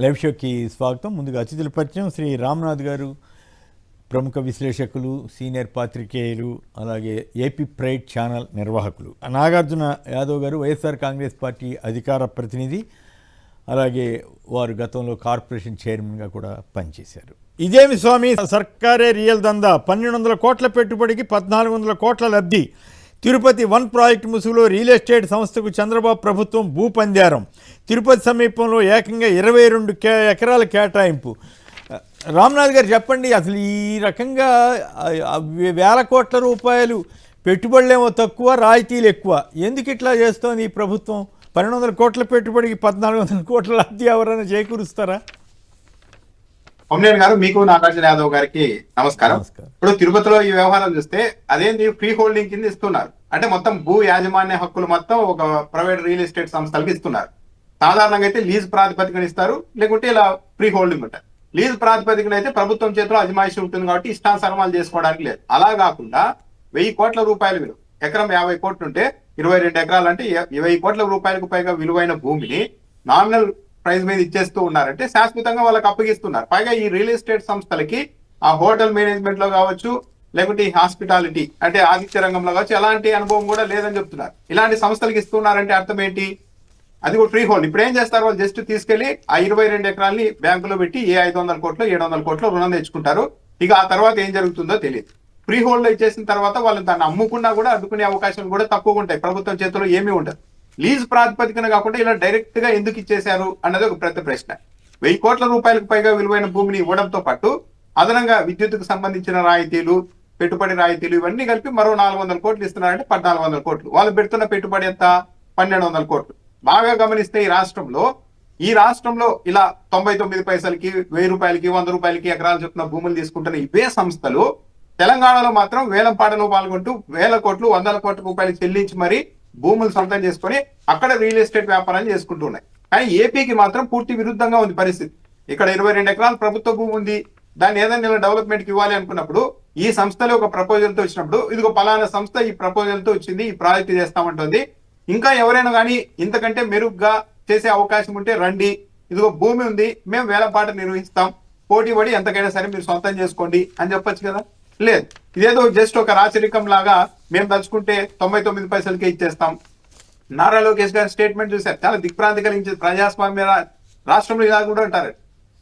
Live షోకి స్వాగతం. ముందుగా అతిథుల పరిచయం. శ్రీ రామ్నాథ్ గారు ప్రముఖ విశ్లేషకులు, సీనియర్ పాత్రికేయులు, అలాగే ఏపీ ప్రైడ్ ఛానల్ నిర్వాహకులు. నాగార్జున యాదవ్ గారు వైఎస్ఆర్ కాంగ్రెస్ పార్టీ అధికార ప్రతినిధి, అలాగే వారు గతంలో కార్పొరేషన్ చైర్మన్గా కూడా పనిచేశారు. ఇదేమి స్వామి సర్కారే రియల్ దందా, 1200 కోట్ల పెట్టుబడికి 1400 కోట్ల లబ్ధి. తిరుపతి వన్ ప్రాజెక్టు ముసుగులో రియల్ ఎస్టేట్ సంస్థకు చంద్రబాబు ప్రభుత్వం భూపంజారం. తిరుపతి సమీపంలో ఏకంగా 22 ఎకరాల కేటాయింపు. రామ్నాథ్ గారు చెప్పండి, అసలు ఈ రకంగా వేల కోట్ల రూపాయలు పెట్టుబడులేమో తక్కువ, రాయితీలు ఎక్కువ, ఎందుకు ఇట్లా చేస్తోంది ఈ ప్రభుత్వం? 1200 కోట్ల పెట్టుబడికి 1400 కోట్ల లబ్ధి ఎవరైనా చేకూరుస్తారా? కొమ్మినేని గారు, మీకు నాగార్జున యాదవ్ గారికి నమస్కారం. ఇప్పుడు తిరుపతిలో ఈ వ్యవహారం చూస్తే అదేంటి ఫ్రీ హోల్డింగ్ కింద ఇస్తున్నారు. అంటే మొత్తం భూ యాజమాన్య హక్కులు మొత్తం ఒక ప్రైవేట్ రియల్ ఎస్టేట్ సంస్థలకు ఇస్తున్నారు. సాధారణంగా అయితే లీజ్ ప్రాతిపదికన ఇస్తారు, లేకుంటే ఇలా ఫ్రీ హోల్డింగ్ ఉంటారు. లీజ్ ప్రాతిపదికన అయితే ప్రభుత్వం చేతిలో అజమాయిషి ఉంటుంది కాబట్టి ఇష్టానుసారం చేసుకోవడానికి లేదు. అలా కాకుండా 1000 కోట్ల రూపాయలు విలువ, ఎకరం 50 కోట్లు ఉంటే 22 ఎకరాలు అంటే 1000 కోట్ల రూపాయలకు పైగా విలువైన భూమిని నామినల్ ప్రైస్ మీద ఇచ్చేస్తూ ఉన్నారంటే శాశ్వతంగా వాళ్ళకి అప్పగిస్తున్నారు. పైగా ఈ రియల్ ఎస్టేట్ సంస్థలకి ఆ హోటల్ మేనేజ్మెంట్ లో కావచ్చు, లేకుంటే ఈ హాస్పిటాలిటీ అంటే ఆతిథ్య రంగంలో కావచ్చు, ఎలాంటి అనుభవం కూడా లేదని చెప్తున్నారు. ఇలాంటి సంస్థలకి ఇస్తున్నారంటే అర్థం ఏంటి? అది కూడా ఫ్రీ హోల్డ్. ఇప్పుడు ఏం చేస్తారు, వాళ్ళు జస్ట్ తీసుకెళ్లి ఆ 22 ఎకరాలని బ్యాంకులో పెట్టి 500 కోట్లు 700 కోట్లు రుణం తెచ్చుకుంటారు. ఇక ఆ తర్వాత ఏం జరుగుతుందో తెలియదు. ఫ్రీ హోల్డ్ లో ఇచ్చేసిన తర్వాత వాళ్ళు దాన్ని అమ్ముకున్నా కూడా అడ్డుకునే అవకాశాలు కూడా తక్కువగా ఉంటాయి. ప్రభుత్వం చేతిలో ఏమీ ఉండదు. లీజ్ ప్రాతిపదికన కాకుండా ఇలా డైరెక్ట్ గా ఎందుకు ఇచ్చేశారు అన్నది ఒక పెద్ద ప్రశ్న. 1000 కోట్ల రూపాయలకు పైగా విలువైన భూమిని ఇవ్వడంతో పాటు అదనంగా విద్యుత్తుకు సంబంధించిన రాయితీలు, పెట్టుబడి రాయితీలు ఇవన్నీ కలిపి మరో 400 కోట్లు ఇస్తున్నారంటే 1400 కోట్లు. వాళ్ళు పెడుతున్న పెట్టుబడి ఎంత? 1200 కోట్లు. బాగా గమనిస్తే ఈ రాష్ట్రంలో ఇలా 99 పైసలకి, 1000 రూపాయలకి, 100 రూపాయలకి ఎకరాలు చొప్పున భూములు తీసుకుంటున్న ఇవే సంస్థలు తెలంగాణలో మాత్రం వేలం పాటలో పాల్గొంటూ 1000 కోట్లు 100 కోట్ల రూపాయలు చెల్లించి మరి భూములు సొంతం చేసుకొని అక్కడ రియల్ ఎస్టేట్ వ్యాపారాలు చేసుకుంటూ ఉన్నాయి. కానీ ఏపీకి మాత్రం పూర్తి విరుద్ధంగా ఉంది పరిస్థితి. ఇక్కడ 22 ఎకరాల ప్రభుత్వ భూమి ఉంది, దాన్ని ఏదైనా ఇలా డెవలప్మెంట్ కి ఇవ్వాలి అనుకున్నప్పుడు ఈ సంస్థలో ఒక ప్రపోజల్ తో వచ్చినప్పుడు ఇదిగో పలానా సంస్థ ఈ ప్రపోజల్ తో వచ్చింది, ఈ ప్రాజెక్ట్ చేస్తామంటుంది, ఇంకా ఎవరైనా కానీ ఇంతకంటే మెరుగ్గా చేసే అవకాశం ఉంటే రండి, ఇదిగో భూమి ఉంది, మేము వేలంపాట నిర్వహిస్తాం, పోటీ పడి ఎంతకైనా సరే మీరు సొంతం చేసుకోండి అని చెప్పొచ్చు కదా. లేదు, ఇదేదో జస్ట్ ఒక రాచరికం లాగా మేము తలుచుకుంటే 99 పైసలకే ఇచ్చేస్తాం. నారా లోకేష్ గారి స్టేట్మెంట్ చూశారు, చాలా దిగ్భ్రాంతి కలిగించే ప్రజాస్వామ్య రాష్ట్రంలో ఇలా కూడా అంటారు.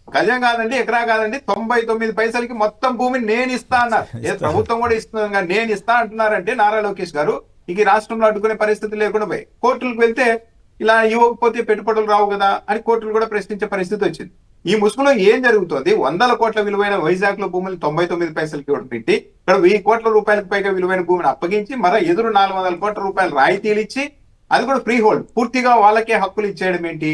గజం కాదండి, ఎకరా కాదండి, 99 పైసలకి మొత్తం భూమిని నేను ఇస్తా అన్నారు. ప్రభుత్వం కూడా ఇస్తున్నాను కానీ నేను ఇస్తా అంటున్నారంటే నారా లోకేష్ గారు ఇక రాష్ట్రంలో అడ్డుకునే పరిస్థితి లేకుండా పోయి కోర్టులకు వెళ్తే ఇలా ఇవ్వకపోతే పెట్టుబడులు రావు కదా అని కోర్టులు కూడా ప్రశ్నించే పరిస్థితి వచ్చింది. ఈ ముసుగులో ఏం జరుగుతుంది? 100 కోట్ల విలువైన వైజాగ్ లో భూములు 99 పైసలకి పెట్టి ఇక్కడ 1000 కోట్ల రూపాయలకు పైగా విలువైన భూమిని అప్పగించి మరో ఎదురు 400 కోట్ల రూపాయలు రాయితీలు ఇచ్చి అది కూడా ఫ్రీ హోల్డ్, పూర్తిగా వాళ్ళకే హక్కులు ఇచ్చేయడం ఏంటి?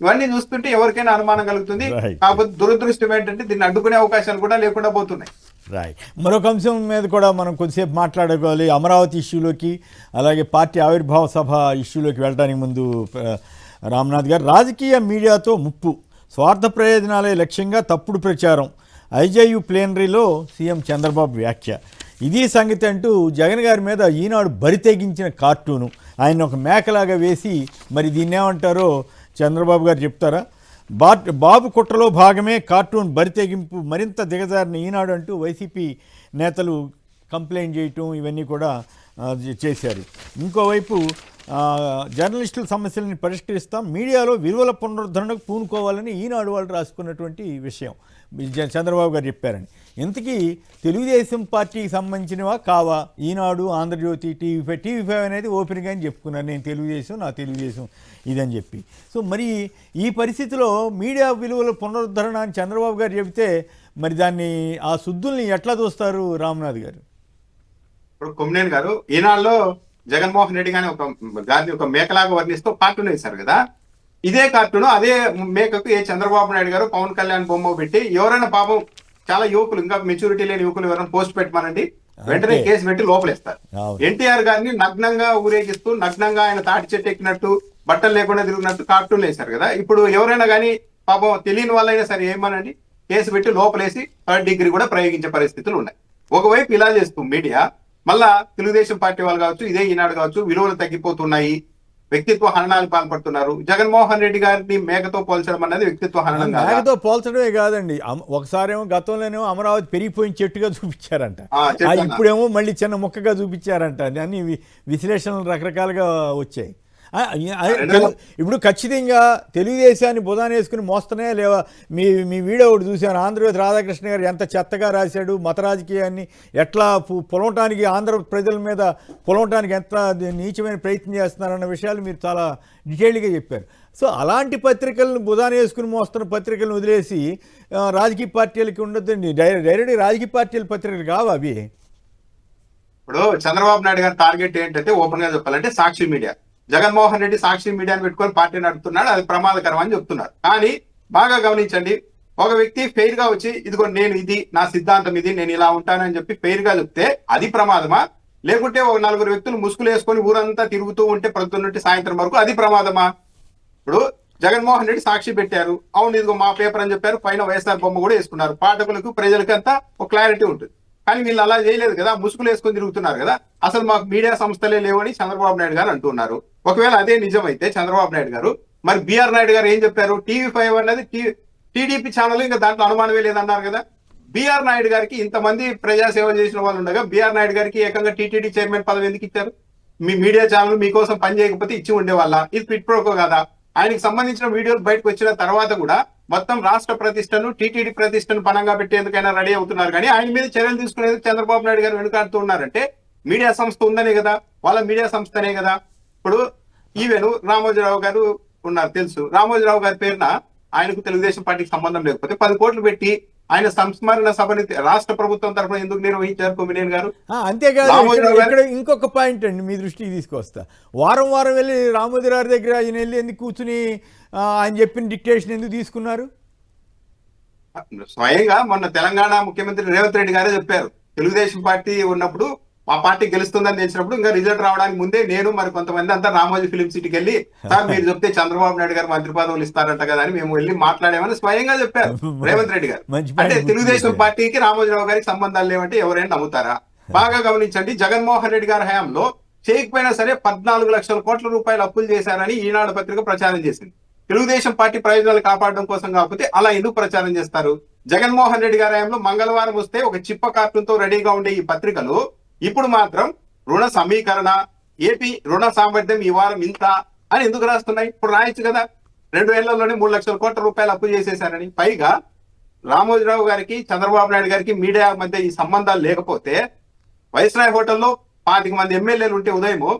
ఇవన్నీ చూస్తుంటే ఎవరికైనా అనుమానం కలుగుతుంది. కాకపోతే దురదృష్టం ఏంటంటే దీన్ని అడ్డుకునే అవకాశాలు కూడా లేకుండా పోతున్నాయి. రైట్. మరొక అంశం మీద కూడా మనం కొద్దిసేపు మాట్లాడుకోవాలి. అమరావతి ఇష్యూలోకి, అలాగే పార్టీ ఆవిర్భావ సభ ఇష్యూలోకి వెళ్ళడానికి ముందు రామ్నాథ్ గారు, రాజకీయ మీడియాతో ముప్పు, స్వార్థ ప్రయోజనాలే లక్ష్యంగా తప్పుడు ప్రచారం, ఐజేయు ప్లేనరీలో సీఎం చంద్రబాబు వ్యాఖ్య. ఇది సంగతి అంటూ జగన్ గారి మీద ఈనాడు బరితెగించిన కార్టూను, ఆయన ఒక మేకలాగా వేసి మరి దీన్ని ఏమంటారో చంద్రబాబు గారు చెప్తారా? బాబు కుట్రలో భాగమే కార్టూన్ బరితెగింపు, మరింత దిగజారిన ఈనాడు అంటూ వైసీపీ నేతలు కంప్లైంట్ చేయటం ఇవన్నీ కూడా చేశారు. ఇంకోవైపు జర్నలిస్టుల సమస్యలను పరిష్కరిస్తాం, మీడియాలో విలువల పునరుద్ధరణకు పూనుకోవాలని ఈనాడు వాళ్ళు రాసుకున్నటువంటి విషయం చంద్రబాబు గారు చెప్పారని. ఇంతకీ తెలుగుదేశం పార్టీకి సంబంధించినవా కావా ఈనాడు, ఆంధ్రజ్యోతి, టీవీ5 అనేది ఓపెన్గా అని చెప్పుకున్నారు, నేను తెలుగుదేశం, నా తెలుగుదేశం ఇదని చెప్పి. సో మరి ఈ పరిస్థితిలో మీడియా విలువల పునరుద్ధరణ అని చంద్రబాబు గారు చెబితే మరి దాన్ని ఆ శుద్ధుల్ని ఎట్లా చూస్తారు రామ్నాథ్ గారు? ఇప్పుడు కొమ్మినేని గారు ఈనాడులో జగన్మోహన్ రెడ్డి గాని గారిని ఒక మేకలాగా వర్ణిస్తూ కార్టూన్ వేశారు కదా. ఇదే కార్టూన్ అదే మేకకు చంద్రబాబు నాయుడు గారు పవన్ కళ్యాణ్ బొమ్మ పెట్టి ఎవరైనా పాపం చాలా యువకులు, ఇంకా మెచ్యూరిటీ లేని యువకులు ఎవరైనా పోస్ట్ పెట్టమనండి, వెంటనే కేసు పెట్టి లోపలేస్తారు. ఎన్టీఆర్ గారిని నగ్నంగా ఊరేగిస్తూ, నగ్నంగా ఆయన తాటి చెట్టు ఎక్కినట్టు, బట్టలు లేకుండా తిరిగినట్టు కార్టూన్లు వేశారు కదా. ఇప్పుడు ఎవరైనా కానీ పాపం తెలియని వాళ్ళైనా సరే ఏమనండి, కేసు పెట్టి లోపలేసి 3rd డిగ్రీ కూడా ప్రయోగించే పరిస్థితులు ఉన్నాయి. ఒకవైపు ఇలా చేస్తూ మీడియా, మళ్ళా తెలుగుదేశం పార్టీ వాళ్ళు కావచ్చు, ఇదే ఈనాడు కావచ్చు, విలువలు తగ్గిపోతున్నాయి, వ్యక్తిత్వ హననాలకు పాల్పడుతున్నారు. జగన్మోహన్ రెడ్డి గారిని మేకతో పోల్చడం అన్నది వ్యక్తిత్వ హననం కాదా? మేకతో పోల్చడమే కాదండి, ఒకసారేమో గతంలోనేమో అమరావతి పెరిగిపోయిన చెట్టుగా చూపించారంట, చెట్టు అన్నారు. ఇప్పుడేమో మళ్ళీ చిన్న ముక్కగా చూపించారంట. అన్ని విశ్లేషణలు రకరకాలుగా వచ్చాయి. ఇప్పుడు ఖచ్చితంగా తెలుగుదేశాన్ని బుధాన వేసుకుని మోస్తనే లేవా? మీ వీడియో ఒకటి చూశాను, ఆంధ్రప్రదేశ్ రాధాకృష్ణ గారు ఎంత చెత్తగా రాశాడు, మత రాజకీయాన్ని ఎట్లా పొలవటానికి, ఆంధ్ర ప్రజల మీద పొలవటానికి ఎంత నీచమైన ప్రయత్నం చేస్తున్నారన్న విషయాలు మీరు చాలా డీటెయిల్గా చెప్పారు. సో అలాంటి పత్రికలను బుధాన వేసుకుని మోస్తున్న పత్రికలను వదిలేసి రాజకీయ పార్టీలకి ఉండొద్దండి. డైరెక్ట్గా రాజకీయ పార్టీల పత్రికలు కావు అవి. ఇప్పుడు చంద్రబాబు నాయుడు గారి టార్గెట్ ఏంటంటే ఓపెన్ గా చెప్పాలంటే సాక్షి మీడియా. జగన్మోహన్ రెడ్డి సాక్షి మీడియాని పెట్టుకొని పార్టీ నడుపుతున్నాడు, అది ప్రమాదకరం అని చెప్తున్నారు. కానీ బాగా గమనించండి, ఒక వ్యక్తి ఫెయిర్ గా వచ్చి ఇదిగో నేను ఇది నా సిద్ధాంతం ఇది నేను ఇలా ఉంటానని చెప్పి ఫెయిర్ గా చెప్తే అది ప్రమాదమా? లేకుంటే ఒక నలుగురు వ్యక్తులు ముసుగులు వేసుకొని ఊరంతా తిరుగుతూ ఉంటే ప్రొద్దున నుండి సాయంత్రం వరకు అది ప్రమాదమా? ఇప్పుడు జగన్మోహన్ రెడ్డి సాక్షి పెట్టారు, అవును ఇదిగో మా పేపర్ అని చెప్పారు, పైన వైఎస్ఆర్ బొమ్మ కూడా వేసుకున్నారు, పాఠకులకు ప్రజలకు అంతా ఒక క్లారిటీ ఉంటుంది. కానీ వీళ్ళు అలా చేయలేదు కదా, ముసుగులు వేసుకొని తిరుగుతున్నారు కదా. అసలు మాకు మీడియా సంస్థలే లేవని చంద్రబాబు నాయుడు గారు అంటున్నారు. ఒకవేళ అదే నిజమైతే చంద్రబాబు నాయుడు గారు మరి బిఆర్ నాయుడు గారు ఏం చెప్పారు? TV5 అన్నది టీడీపీ ఛానల్, ఇంకా దాంట్లో అనుమానమే లేదన్నారు కదా. బిఆర్ నాయుడు గారికి ఇంతమంది ప్రజాసేవ చేసిన వాళ్ళు ఉండగా బిఆర్ నాయుడు గారికి ఏకంగా టీటీడీ చైర్మన్ పదవి ఎందుకు ఇచ్చారు? మీ మీడియా ఛానల్ మీకోసం పని చేయకపోతే ఇచ్చి ఉండేవాళ్ళ? ఇది క్విట్ ప్రోకో కదా. ఆయనకి సంబంధించిన వీడియోలు బయటకు వచ్చిన తర్వాత కూడా మొత్తం రాష్ట్ర ప్రతిష్టను, టీటీడీ ప్రతిష్టను పనంగా పెట్టేందుకైనా రెడీ అవుతున్నారు. కానీ ఆయన మీద చర్యలు తీసుకునేది చంద్రబాబు నాయుడు గారు వెనుకాడుతూ ఉన్నారంటే మీడియా సంస్థ ఉందనే కదా, వాళ్ళ మీడియా సంస్థనే కదా. ఇప్పుడు ఈవెన్ రామోజీరావు గారు ఉన్నారు, తెలుసు. రామోజీరావు గారి పేరున ఆయనకు తెలుగుదేశం పార్టీకి సంబంధం లేకపోతే 10 కోట్లు పెట్టి ఆయన సంస్మరణ సభని రాష్ట్ర ప్రభుత్వం తరఫున ఎందుకు నిర్వహించారు కొమ్మినేని గారు? అంతేకాదు, ఇక్కడ ఇంకొక పాయింట్ అండి మీ దృష్టికి తీసుకొస్తా. వారం వెళ్ళి రామోజీరావు దగ్గర ఆయన వెళ్ళి ఎందుకు కూర్చుని ఆయన చెప్పిన డిక్టేషన్ ఎందుకు తీసుకున్నారు? స్వయంగా మొన్న తెలంగాణ ముఖ్యమంత్రి రేవంత్ రెడ్డి గారే చెప్పారు, తెలుగుదేశం పార్టీ ఉన్నప్పుడు మా పార్టీ గెలుస్తుందని తెలిసినప్పుడు ఇంకా రిజల్ట్ రావడానికి ముందే నేను మరి కొంతమంది అంతా రామోజీ ఫిలిం సిటీకి వెళ్ళి సార్ మీరు చెప్తే చంద్రబాబు నాయుడు గారు మంత్రి పదవులు ఇస్తారంట కదా అని మేము వెళ్ళి మాట్లాడామని స్వయంగా చెప్పారు రేవంత్ రెడ్డి గారు. అంటే తెలుగుదేశం పార్టీకి రామోజీరావు గారికి సంబంధాలు లేవంటే ఎవరైనా నమ్ముతారా? బాగా గమనించండి, జగన్మోహన్ రెడ్డి గారి హయాంలో చేయకపోయినా సరే 14 లక్షల కోట్ల రూపాయలు అప్పులు చేశారని ఈనాడు పత్రిక ప్రచారం చేసింది. తెలుగుదేశం పార్టీ ప్రయోజనాలు కాపాడడం కోసం కాకపోతే అలా ఎందుకు ప్రచారం చేస్తారు? జగన్మోహన్ రెడ్డి గారి హయాంలో మంగళవారం వస్తే ఒక చిప్ప కార్టూన్ తో రెడీగా ఉండే ఈ పత్రికలు ఇప్పుడు మాత్రం రుణ సమీకరణ, ఏపీ రుణ సామర్థ్యం ఈ వారం ఇంత అని ఎందుకు రాస్తున్నాయి? ఇప్పుడు రాయొచ్చు కదా, 2 ఏళ్లలోనే 3 లక్షల కోట్ల రూపాయలు అప్పు చేసేశారని. పైగా రామోజీరావు గారికి చంద్రబాబు నాయుడు గారికి మీడియా మధ్య ఈ సంబంధాలు లేకపోతే వైస్రాయ్ హోటల్లో 25 మంది ఎమ్మెల్యేలు ఉంటే ఉదయము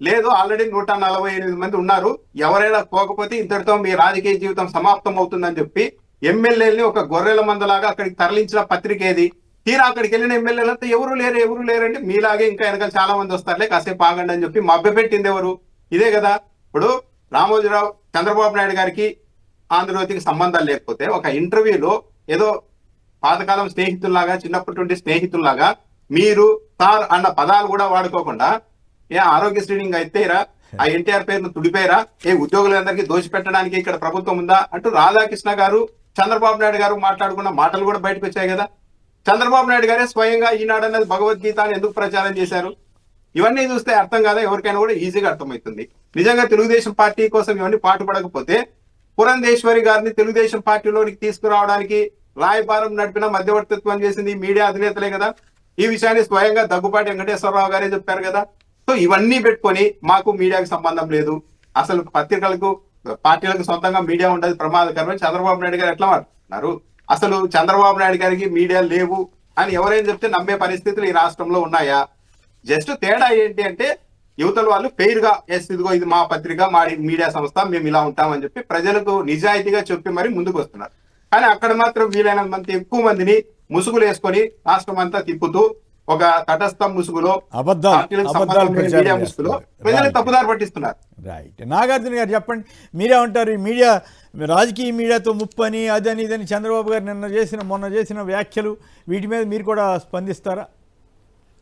లేదు, ఆల్రెడీ 148 మంది ఉన్నారు, ఎవరైనా పోకపోతే ఇంతటితో మీ రాజకీయ జీవితం సమాప్తం అవుతుందని చెప్పి ఎమ్మెల్యేలని ఒక గొర్రెల మందలాగా అక్కడికి తరలించిన పత్రిక ఏది? తీరా అక్కడికి వెళ్ళిన ఎమ్మెల్యేలంతా ఎవరు లేరంటే మీలాగే ఇంకా వెనకాల చాలా మంది వస్తారులే కాసేపు ఆగండి అని చెప్పి మభ్యపెట్టింది ఎవరు? ఇదే కదా. ఇప్పుడు రామోజీరావు చంద్రబాబు నాయుడు గారికి ఆంధ్రజ్యోతికి సంబంధాలు లేకపోతే ఒక ఇంటర్వ్యూలో ఏదో పాతకాలం స్నేహితుల్లాగా, చిన్నప్పటి నుండి స్నేహితుల్లాగా మీరు సార్ అన్న పదాలు కూడా వాడుకోకుండా ఆరోగ్యశ్రీ అయితేరా, ఆ ఎన్టీఆర్ పేరును తుడిపోయారా, ఉద్యోగులందరికీ దోషి పెట్టడానికి ఇక్కడ ప్రభుత్వం ఉందా అంటూ రాధాకృష్ణ గారు చంద్రబాబు నాయుడు గారు మాట్లాడుకున్న మాటలు కూడా బయటకు వచ్చాయి కదా. చంద్రబాబు నాయుడు గారే స్వయంగా ఈనాడు అన్నది భగవద్గీత అని ఎందుకు ప్రచారం చేశారు? ఇవన్నీ చూస్తే అర్థం కాదా? ఎవరికైనా కూడా ఈజీగా అర్థమవుతుంది. నిజంగా తెలుగుదేశం పార్టీ కోసం ఇవన్నీ పాటుపడకపోతే పురంధేశ్వరి గారిని తెలుగుదేశం పార్టీలోనికి తీసుకురావడానికి రాయబారం నడిపిన మధ్యవర్తిత్వం చేసింది మీడియా అధినేతలే కదా. ఈ విషయాన్ని స్వయంగా దగ్గుపాటి వెంకటేశ్వరరావు గారే చెప్పారు కదా. సో ఇవన్నీ పెట్టుకొని మాకు మీడియాకి సంబంధం లేదు, అసలు పత్రికలకు పార్టీలకు సొంతంగా మీడియా ఉండదు, ప్రమాదకరమని చంద్రబాబు నాయుడు గారు ఎట్లా మాట్లాడుతున్నారు? అసలు చంద్రబాబు నాయుడు గారికి మీడియా లేవు అని ఎవరైనా చెప్తే నమ్మే పరిస్థితులు ఈ రాష్ట్రంలో ఉన్నాయా? జస్ట్ తేడా ఏంటి అంటే యువతల వాళ్ళు ఫెయిర్ గా ఇదిగో ఇది మా పత్రిక, మా మీడియా సంస్థ, మేము ఇలా ఉంటామని చెప్పి ప్రజలకు నిజాయితీగా చెప్పి మరి ముందుకు వస్తున్నారు. కానీ అక్కడ మాత్రం వీలైనంత మంది ఎక్కువ మందిని ముసుగులు వేసుకొని రాష్ట్రం అంతా తిప్పుతూ ఒక తటస్థ ముసుగులో మీడియా ముసుగులో ప్రజలు తప్పుదారి పట్టిస్తున్నారు. రైట్. నాగార్జున గారు చెప్పండి, మీరేమంటారు? ఈ మీడియా రాజకీయ మీడియాతో ముప్పు అని అదని ఇదని చంద్రబాబు గారు మొన్న చేసిన వ్యాఖ్యలు, వీటి మీద మీరు కూడా స్పందిస్తారా?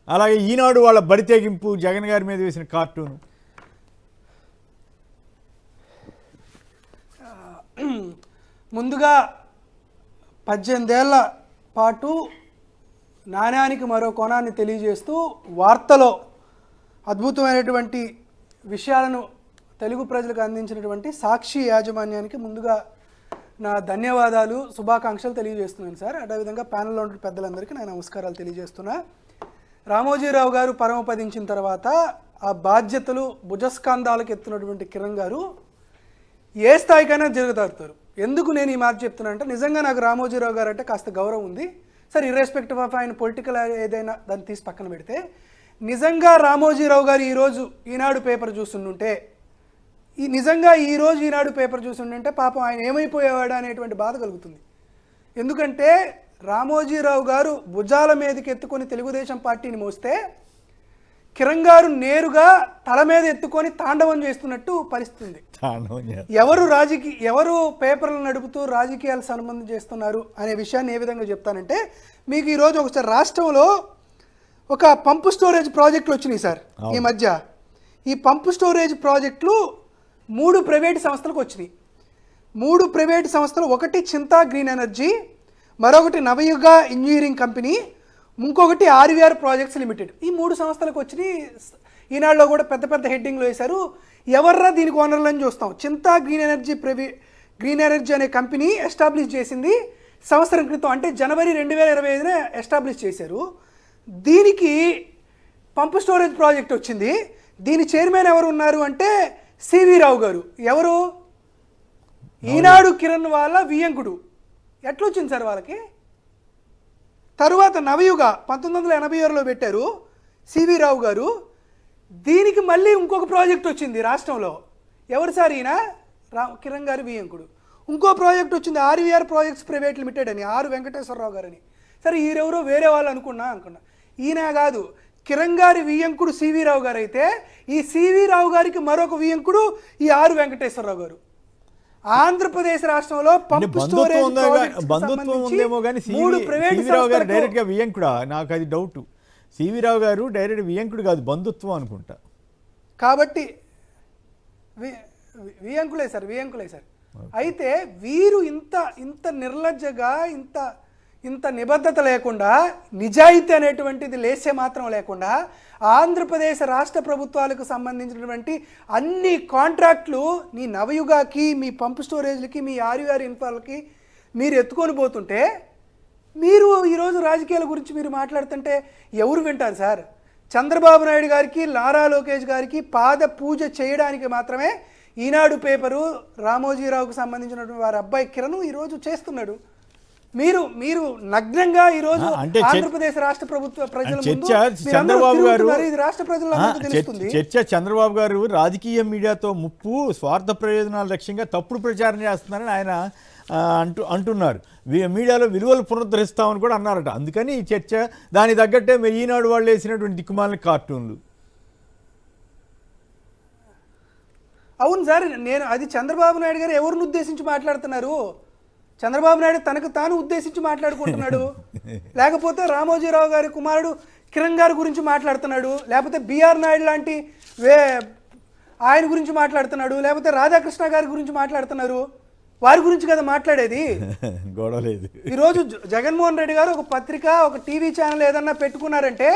అలాగే ఈనాడు వాళ్ళ బరితెగింపు, జగన్ గారి మీద వేసిన కార్టూన్. ముందుగా 18 ఏళ్ల పాటు నాణ్యానికి మరో కోణాన్ని తెలియజేస్తూ వార్తలో అద్భుతమైనటువంటి విషయాలను తెలుగు ప్రజలకు అందించినటువంటి సాక్షి యాజమాన్యానికి ముందుగా నా ధన్యవాదాలు, శుభాకాంక్షలు తెలియజేస్తున్నాను సార్. అదేవిధంగా ప్యానెల్లో ఉన్న పెద్దలందరికీ నా నమస్కారాలు తెలియజేస్తున్నా. రామోజీరావు గారు పరమపదించిన తర్వాత ఆ బాధ్యతలు భుజస్కంధాలకు ఎత్తున్నటువంటి కిరణ్ గారు ఏ స్థాయికైనా జరుగుతారు. ఎందుకు నేను ఈ మాట చెప్తున్నా అంటే, నిజంగా నాకు రామోజీరావు గారు అంటే కాస్త గౌరవం ఉంది సార్. ఇర్రెస్పెక్టివ్ ఆఫ్ ఆయన పొలిటికల్ ఏదైనా దాన్ని తీసి పక్కన పెడితే, నిజంగా రామోజీరావు గారు ఈరోజు ఈనాడు పేపర్ చూస్తుంటే, నిజంగా ఈరోజు ఈనాడు పేపర్ చూస్తుంటే పాపం ఆయన ఏమైపోయేవాడు అనేటువంటి బాధ కలుగుతుంది. ఎందుకంటే రామోజీరావు గారు భుజాల మీదకి ఎత్తుకొని తెలుగుదేశం పార్టీని మోస్తే, కిరణ్ గారు నేరుగా తల మీద ఎత్తుకొని తాండవం చేస్తున్నట్టు పరిస్థితుంది. ఎవరు పేపర్లు నడుపుతూ రాజకీయాలు సంబంధం చేస్తున్నారు అనే విషయాన్ని ఏ విధంగా చెప్తానంటే, మీకు ఈరోజు ఒకసారి రాష్ట్రంలో ఒక పంపు స్టోరేజ్ ప్రాజెక్టులు వచ్చినాయి సార్ ఈ మధ్య. ఈ పంపు స్టోరేజ్ ప్రాజెక్టులు 3 ప్రైవేట్ సంస్థలకు వచ్చినాయి. 3 ప్రైవేట్ సంస్థలు, ఒకటి చింతా గ్రీన్ ఎనర్జీ, మరొకటి నవయుగ ఇంజనీరింగ్ కంపెనీ, ఇంకొకటి ఆర్వీఆర్ ప్రాజెక్ట్స్ లిమిటెడ్. ఈ 3 సంస్థలకు వచ్చినాయి. ఈనాడులో కూడా పెద్ద పెద్ద హెడ్డింగ్లు వేశారు. ఎవర్రా దీనికి ఓనర్లు అని చూస్తాం. చింతా గ్రీన్ ఎనర్జీ అనే కంపెనీ ఎస్టాబ్లిష్ చేసింది సంవత్సరం క్రితం, అంటే జనవరి 2025న ఎస్టాబ్లిష్ చేశారు. దీనికి పంపు స్టోరేజ్ ప్రాజెక్ట్ వచ్చింది. దీని చైర్మన్ ఎవరు ఉన్నారు అంటే సివి రావు గారు. ఎవరు? ఈనాడు కిరణ్ వాళ్ళ వియంకుడు. ఎట్లొచ్చింది సార్ వాళ్ళకి? తరువాత నవయుగ 1986లో పెట్టారు సివి రావు గారు. దీనికి మళ్ళీ ఇంకొక ప్రాజెక్ట్ వచ్చింది రాష్ట్రంలో. ఎవరు సార్? ఈయన కిరణ్ గారు వియంకుడు. ఇంకో ప్రాజెక్ట్ వచ్చింది ఆర్వీఆర్ ప్రాజెక్ట్స్ ప్రైవేట్ లిమిటెడ్ అని, ఆర్ వెంకటేశ్వరరావు గారని. సరే ఈరెవరో వేరే వాళ్ళు అనుకున్నా. ఈయన కాదు, కిరణ్ గారి వియంకుడు సివి రావు గారు అయితే, ఈ సివి రావు గారికి మరొక వియంకుడు ఈ ఆర్ వెంకటేశ్వరరావు గారు. ఆంధ్రప్రదేశ్ రాష్ట్రంలో పంపు స్టోరేజ్ బంధుత్వం ఉందేమో కానీ సివిరావు గారు డైరెక్ట్ గా వియంకుడా? నాకు అది డౌట్. సివిరావు గారు డైరెక్ట్ వియంకుడు కాదు, బంధుత్వం అనుకుంటా. కాబట్టి వియంకులే సార్. అయితే వీరు ఇంత నిర్లజ్జగా, ఇంత నిబద్ధత లేకుండా, నిజాయితీ అనేటువంటిది లేసే మాత్రం లేకుండా, ఆంధ్రప్రదేశ్ రాష్ట్ర ప్రభుత్వాలకు సంబంధించినటువంటి అన్ని కాంట్రాక్ట్లు మీ నవయుగాకి, మీ పంపు స్టోరేజ్లకి, మీ ఆర్వీఆర్ ఇన్ఫాల్కి మీరు ఎత్తుకొని పోతుంటే, మీరు ఈరోజు రాజకీయాల గురించి మీరు మాట్లాడుతుంటే ఎవరు వింటారు సార్? చంద్రబాబు నాయుడు గారికి, నారా లోకేష్ గారికి పాద పూజ చేయడానికి మాత్రమే ఈనాడు పేపరు రామోజీరావుకు సంబంధించినటువంటి వారి అబ్బాయి కిరణ్ ఈరోజు చేస్తున్నాడు. మీరు నగ్నంగా ఈరోజు ఆంధ్రప్రదేశ్ రాష్ట్ర ప్రభుత్వ ప్రజల ముందు చంద్రబాబు గారు ఇది రాష్ట్ర ప్రజలందరికీ తెలుస్తుంది. చర్చ చంద్రబాబు గారు రాజకీయ మీడియాతో ముప్పు, స్వార్థ ప్రయోజనాల లక్ష్యంగా తప్పుడు ప్రచారం చేస్తున్నారని ఆయన అంటున్నారు. మీడియాలో విలువలు పునరుద్ధరిస్తామని కూడా అన్నారట. అందుకని ఈ చర్చ దాని తగ్గట్టే మీరు ఈనాడు వాళ్ళు వేసినటువంటి దిక్కుమాలిన కార్టూన్లు. అవును సార్, అది చంద్రబాబు నాయుడు గారు ఎవరిని ఉద్దేశించి మాట్లాడుతున్నారు? చంద్రబాబు నాయుడు తనకు తాను ఉద్దేశించి మాట్లాడుకుంటున్నాడు, లేకపోతే రామోజీరావు గారి కుమారుడు కిరణ్ గారి గురించి మాట్లాడుతున్నాడు, లేకపోతే బిఆర్ నాయుడు లాంటి ఆయన గురించి మాట్లాడుతున్నాడు, లేకపోతే రాధాకృష్ణ గారి గురించి మాట్లాడుతున్నారు. వారి గురించి కదా మాట్లాడేది. గొడవలేదు. ఈరోజు జగన్మోహన్ రెడ్డి గారు ఒక పత్రిక, ఒక టీవీ ఛానల్ ఏదన్నా పెట్టుకున్నారంటే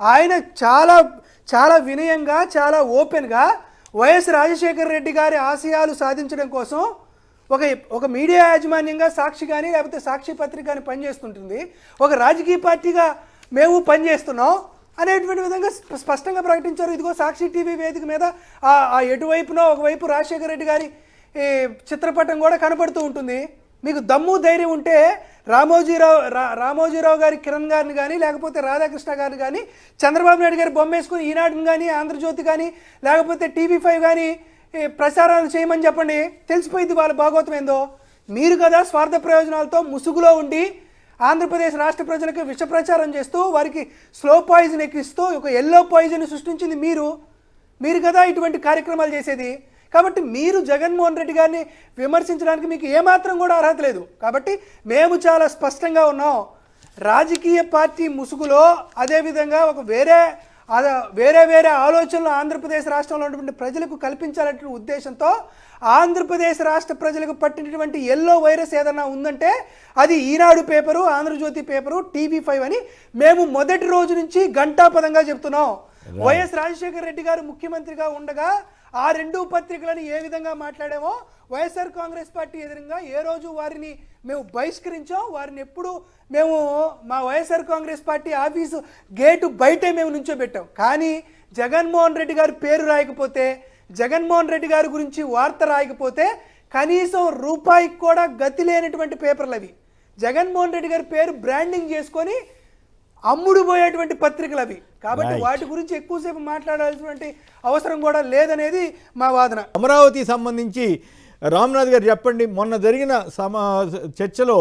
ఆయన చాలా చాలా వినయంగా, చాలా ఓపెన్గా వైఎస్ రాజశేఖర రెడ్డి గారి ఆశయాలు సాధించడం కోసం ఒక మీడియా యాజమాన్యంగా సాక్షి కానీ, లేకపోతే సాక్షి పత్రిక కానీ పనిచేస్తుంటుంది. ఒక రాజకీయ పార్టీగా మేము పనిచేస్తున్నాం అనేటువంటి విధంగా స్పష్టంగా ప్రకటించారు. ఇదిగో సాక్షి టీవీ వేదిక మీద ఆ ఎటువైపునో ఒకవైపు రాజశేఖర రెడ్డి గారి చిత్రపటం కూడా కనపడుతూ ఉంటుంది. మీకు దమ్ము ధైర్యం ఉంటే రామోజీరావు గారి కిరణ్ గారిని కానీ, లేకపోతే రాధాకృష్ణ గారిని కానీ, చంద్రబాబు నాయుడు గారి బొమ్మ వేసుకుని ఈనాడుని కానీ, ఆంధ్రజ్యోతి కానీ, లేకపోతే టీవీ5 కానీ ప్రచారాలు చేయమని చెప్పండి. తెలిసిపోయింది వాళ్ళ భాగవతం ఏందో. మీరు కదా స్వార్థ ప్రయోజనాలతో ముసుగులో ఉండి ఆంధ్రప్రదేశ్ రాష్ట్ర ప్రజలకు విష ప్రచారం చేస్తూ వారికి స్లో పాయిజన్ ఎక్కిస్తూ ఒక ఎల్లో పాయిజన్ సృష్టించింది మీరు కదా ఇటువంటి కార్యక్రమాలు చేసేది. కాబట్టి మీరు జగన్మోహన్ రెడ్డి గారిని విమర్శించడానికి మీకు ఏమాత్రం కూడా అర్హత లేదు. కాబట్టి మేము చాలా స్పష్టంగా ఉన్నాం. రాజకీయ పార్టీ ముసుగులో అదేవిధంగా ఒక వేరే ఆలోచనలు ఆంధ్రప్రదేశ్ రాష్ట్రంలో ఉన్నటువంటి ప్రజలకు కల్పించాలనే ఉద్దేశంతో ఆంధ్రప్రదేశ్ రాష్ట్ర ప్రజలకు పట్టినటువంటి ఎల్లో వైరస్ ఏదన్నా ఉందంటే అది ఈనాడు పేపరు, ఆంధ్రజ్యోతి పేపరు, టీవీ5 అని మేము మొదటి రోజు నుంచి ఘంటాపదంగా చెప్తున్నాం. వైఎస్ రాజశేఖర రెడ్డి గారు ముఖ్యమంత్రిగా ఉండగా ఆ రెండు పత్రికలను ఏ విధంగా మాట్లాడామో వైఎస్ఆర్ కాంగ్రెస్ పార్టీ ఎదురుగా ఏ రోజు వారిని మేము బహిష్కరించాం, వారిని ఎప్పుడు మేము మా YSR Congress party office gate బయటే మేము నుంచోబెట్టాం. కానీ జగన్మోహన్ రెడ్డి గారి పేరు రాయకపోతే, జగన్మోహన్ రెడ్డి గారి గురించి వార్త రాయకపోతే కనీసం రూపాయికి కూడా గతి లేనటువంటి పేపర్లు అవి. జగన్మోహన్ రెడ్డి గారి పేరు బ్రాండింగ్ చేసుకొని అమ్ముడు పోయేటువంటి పత్రికలు అవి. కాబట్టి వాటి గురించి ఎక్కువసేపు మాట్లాడాల్సినటువంటి అవసరం కూడా లేదనేది మా వాదన. అమరావతి సంబంధించి రామ్నాథ్ గారు చెప్పండి, మొన్న జరిగిన చర్చలో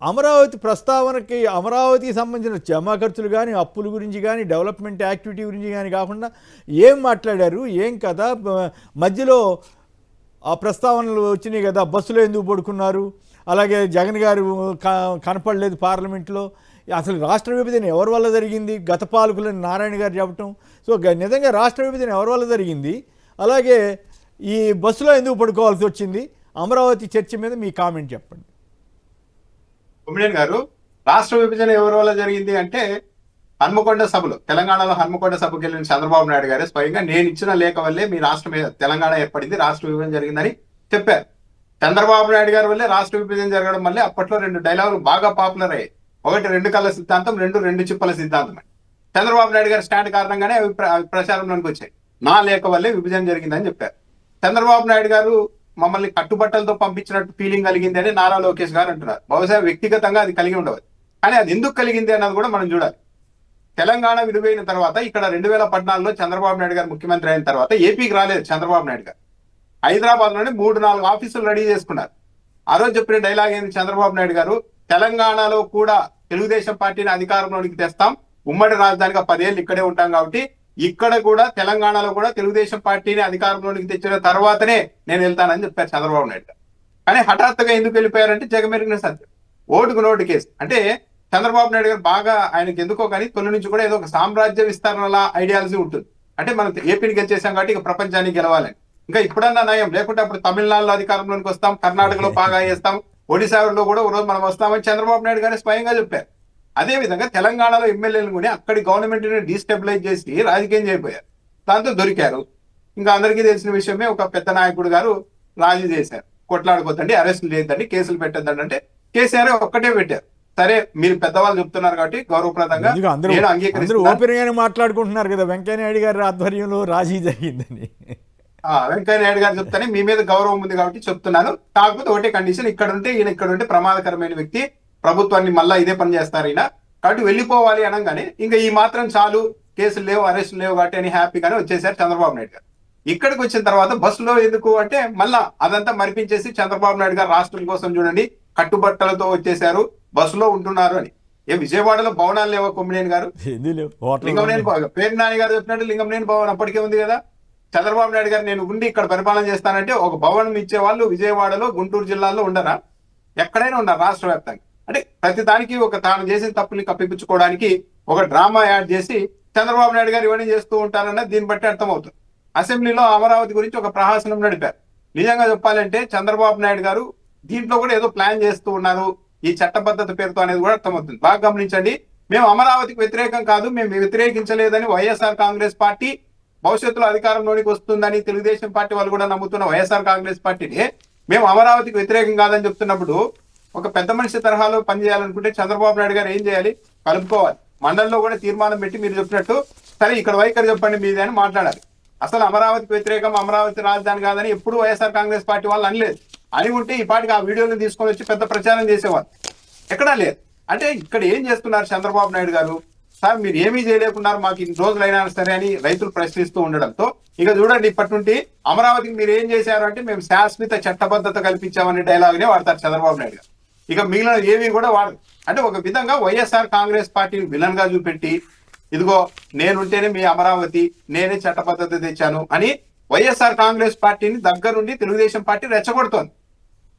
అమరావతి ప్రస్తావనకి అమరావతికి సంబంధించిన జమా ఖర్చులు కానీ, అప్పుల గురించి కానీ, డెవలప్మెంట్ యాక్టివిటీ గురించి కానీ కాకుండా ఏం మాట్లాడారు, ఏం కదా, మధ్యలో ఆ ప్రస్తావనలు వచ్చినాయి కదా, బస్సులో ఎందుకు పడుకున్నారు, అలాగే జగన్ గారు కనపడలేదు పార్లమెంట్లో, అసలు రాష్ట్ర విభజన ఎవరి వల్ల జరిగింది, గత పాలకులని నారాయణ గారు చెప్పటం. సో నిజంగా రాష్ట్ర విభజన ఎవరి వల్ల జరిగింది, అలాగే ఈ బస్సులో ఎందుకు పడుకోవాల్సి వచ్చింది, అమరావతి చర్చ మీద మీ కామెంట్ చెప్పండి. కొమ్మినేని గారు, రాష్ట్ర విభజన ఎవరి వల్ల జరిగింది అంటే హన్మకొండ సభలో, తెలంగాణలో హన్మకొండ సభకు వెళ్ళిన చంద్రబాబు నాయుడు గారు స్వయంగా నేను ఇచ్చిన లేఖ వల్లే మీ రాష్ట్రం తెలంగాణ ఏర్పడింది, రాష్ట్ర విభజన జరిగిందని చెప్పారు. చంద్రబాబు నాయుడు గారి వల్లే రాష్ట్ర విభజన జరగడం వల్లే అప్పట్లో 2 డైలాగులు బాగా పాపులర్ అయ్యాయి. ఒకటి 2 కళ్ళ సిద్ధాంతం, 2 చిప్పల సిద్ధాంతం అని. చంద్రబాబు నాయుడు గారి స్టాండ్ కారణంగానే అవి ప్రచారంలోకి వచ్చాయి. నా లేఖ వల్లే విభజన జరిగిందని చెప్పారు. చంద్రబాబు నాయుడు గారు మమ్మల్ని కట్టుబట్టలతో పంపించినట్టు ఫీలింగ్ కలిగింది అని నారా లోకేష్ గారు అంటున్నారు. బహుశా వ్యక్తిగతంగా అది కలిగి ఉండవచ్చు, కానీ అది ఎందుకు కలిగింది అన్నది కూడా మనం చూడాలి. తెలంగాణ విడిపోయిన తర్వాత ఇక్కడ 2014లో చంద్రబాబు నాయుడు గారు ముఖ్యమంత్రి అయిన తర్వాత ఏపీకి రాలేదు చంద్రబాబు నాయుడు గారు. హైదరాబాద్ లోనే 3-4 ఆఫీసులు రెడీ చేసుకున్నారు. ఆ రోజు చెప్పిన డైలాగ్ ఏంది చంద్రబాబు నాయుడు గారు, తెలంగాణలో కూడా తెలుగుదేశం పార్టీని అధికారంలోనికి తెస్తాం, ఉమ్మడి రాజధానిగా 10 ఏళ్ళు ఇక్కడే ఉంటాం కాబట్టి ఇక్కడ కూడా తెలంగాణలో కూడా తెలుగుదేశం పార్టీని అధికారంలోనికి తెచ్చిన తర్వాతనే నేను వెళ్తానని చెప్పారు చంద్రబాబు నాయుడు గారు. కానీ హఠాత్తుగా ఎందుకు వెళ్ళిపోయారంటే జగమెరిగిన సత్యం, ఓటుకు నోటు కేసు. అంటే చంద్రబాబు నాయుడు గారు బాగా ఆయనకి ఎందుకో కానీ తొలి నుంచి కూడా ఏదో ఒక సామ్రాజ్య విస్తరణల ఐడియాలజీ ఉంటుంది. అంటే మనం ఏపీని గెలిచేసాం కాబట్టి ఇక ప్రపంచాన్ని గెలవాలని. ఇంకా ఇప్పుడన్నా నయం, లేకుంటే అప్పుడు తమిళనాడులో అధికారంలోకి వస్తాం, కర్ణాటకలో బాగా చేస్తాం, ఒడిశాలో కూడా ఒక రోజు మనం వస్తామని చంద్రబాబు నాయుడు గారు స్వయంగా చెప్పారు. అదే విధంగా తెలంగాణలో ఎమ్మెల్యేలు కూడా అక్కడి గవర్నమెంట్ ని డీస్టెబిలైజ్ చేసి రాజకీయం చేయబోయారు. దాంతో దొరికారు. ఇంకా అందరికీ తెలిసిన విషయమే, ఒక పెద్ద నాయకుడు గారు రాజీ చేశారు, కొట్లాడుకోద్దండి, అరెస్టులు చేయొద్దండి, కేసులు పెట్టద్దండి అంటే కేసీఆర్ ఒక్కటే పెట్టారు. సరే మీరు పెద్దవాళ్ళు చెప్తున్నారు కాబట్టి గౌరవప్రదంగా నేను అంగీకరిస్తున్నాను. మాట్లాడుకుంటున్నారు కదా వెంకయ్య నాయుడు గారి ఆధ్వర్యంలో రాజీ జరిగిందని. వెంకయ్య నాయుడు గారు చెప్తానే మీ మీద గౌరవం ఉంది కాబట్టి చెప్తున్నాను. కాకపోతే ఒకటే కండిషన్, ఇక్కడ ఉంటే ఈయన ఇక్కడ ఉంటే ప్రమాదకరమైన వ్యక్తి, ప్రభుత్వాన్ని మళ్ళా ఇదే పని చేస్తారు ఈయన, కాబట్టి వెళ్ళిపోవాలి అనగానే ఇంకా ఈ మాత్రం చాలు, కేసులు లేవు, అరెస్టులు లేవు కాబట్టి అని హ్యాపీగానే వచ్చేసారు చంద్రబాబు నాయుడు గారు. ఇక్కడికి వచ్చిన తర్వాత బస్సులో ఎందుకు అంటే మళ్ళా అదంతా మరిపించేసి చంద్రబాబు నాయుడు గారు రాష్ట్రం కోసం చూడండి కట్టుబట్టలతో వచ్చేసారు, బస్సులో ఉంటున్నారు అని. విజయవాడలో భవనాలు లేవా కొమ్మినేని గారు? లింగంనేని పేరు నాని గారు చెప్పినట్టు లింగంనేని భవన్ అప్పటికే ఉంది కదా. చంద్రబాబు నాయుడు గారు నేను ఉండి ఇక్కడ పరిపాలన చేస్తానంటే ఒక భవనం ఇచ్చే వాళ్ళు విజయవాడలో, గుంటూరు జిల్లాలో ఉండరా? ఎక్కడైనా ఉన్నారు రాష్ట్ర వ్యాప్తంగా. అంటే ప్రతి దానికి ఒక తాను చేసిన తప్పుల్ని కప్పిపుచ్చుకోవడానికి ఒక డ్రామా యాడ్ చేసి చంద్రబాబు నాయుడు గారు ఇవన్నీ చేస్తూ ఉంటారన్నది దీన్ని బట్టి అర్థమవుతుంది. అసెంబ్లీలో అమరావతి గురించి ఒక ప్రహాసనం నడిపారు. నిజంగా చెప్పాలంటే చంద్రబాబు నాయుడు గారు దీంట్లో కూడా ఏదో ప్లాన్ చేస్తూ ఉన్నారు ఈ చట్టబద్ధత పేరుతో అనేది కూడా అర్థమవుతుంది. బాగా గమనించండి, మేము అమరావతికి వ్యతిరేకం కాదు, మేము వ్యతిరేకించలేదని వైఎస్ఆర్ కాంగ్రెస్ పార్టీ భవిష్యత్తులో అధికారంలోనికి వస్తుందని తెలుగుదేశం పార్టీ వాళ్ళు కూడా నమ్ముతున్న వైఎస్ఆర్ కాంగ్రెస్ పార్టీని మేము అమరావతికి వ్యతిరేకం కాదని చెప్తున్నప్పుడు ఒక పెద్ద మనిషి తరహాలో పనిచేయాలనుకుంటే చంద్రబాబు నాయుడు గారు ఏం చేయాలి? కలుపుకోవాలి. మండలిలో కూడా తీర్మానం పెట్టి మీరు చెప్పినట్టు సరే ఇక్కడ వైఖరి చెప్పండి మీదే అని మాట్లాడాలి. అసలు అమరావతికి వ్యతిరేకం, అమరావతి రాజధాని కాదని ఎప్పుడు వైఎస్ఆర్ కాంగ్రెస్ పార్టీ వాళ్ళు అనలేదు. అని ఉంటే ఈ పాటికి ఆ వీడియోని తీసుకొని వచ్చి పెద్ద ప్రచారం చేసేవారు. ఎక్కడా లేదు. అంటే ఇక్కడ ఏం చేస్తున్నారు చంద్రబాబు నాయుడు గారు? సార్ మీరు ఏమీ చేయలేకున్నారు, మాకు ఇన్ని రోజులైనా సరే అని రైతులు ప్రశ్నిస్తూ ఉండడంతో ఇక చూడండి ఇప్పటి నుండి అమరావతికి మీరు ఏం చేశారు అంటే మేము శాశ్వత చట్టబద్ధత కల్పించామనే డైలాగ్నే వాడతారు చంద్రబాబు నాయుడు గారు. ఇక మిగిలిన ఏవి కూడా వాడరు. అంటే ఒక విధంగా వైఎస్ఆర్ కాంగ్రెస్ పార్టీని విలన్ గా చూపెట్టి ఇదిగో నేనుంటేనే మీ అమరావతి, నేనే చట్టబద్ధత తెచ్చాను అని వైఎస్ఆర్ కాంగ్రెస్ పార్టీని దగ్గరుండి తెలుగుదేశం పార్టీ రెచ్చగొడుతోంది.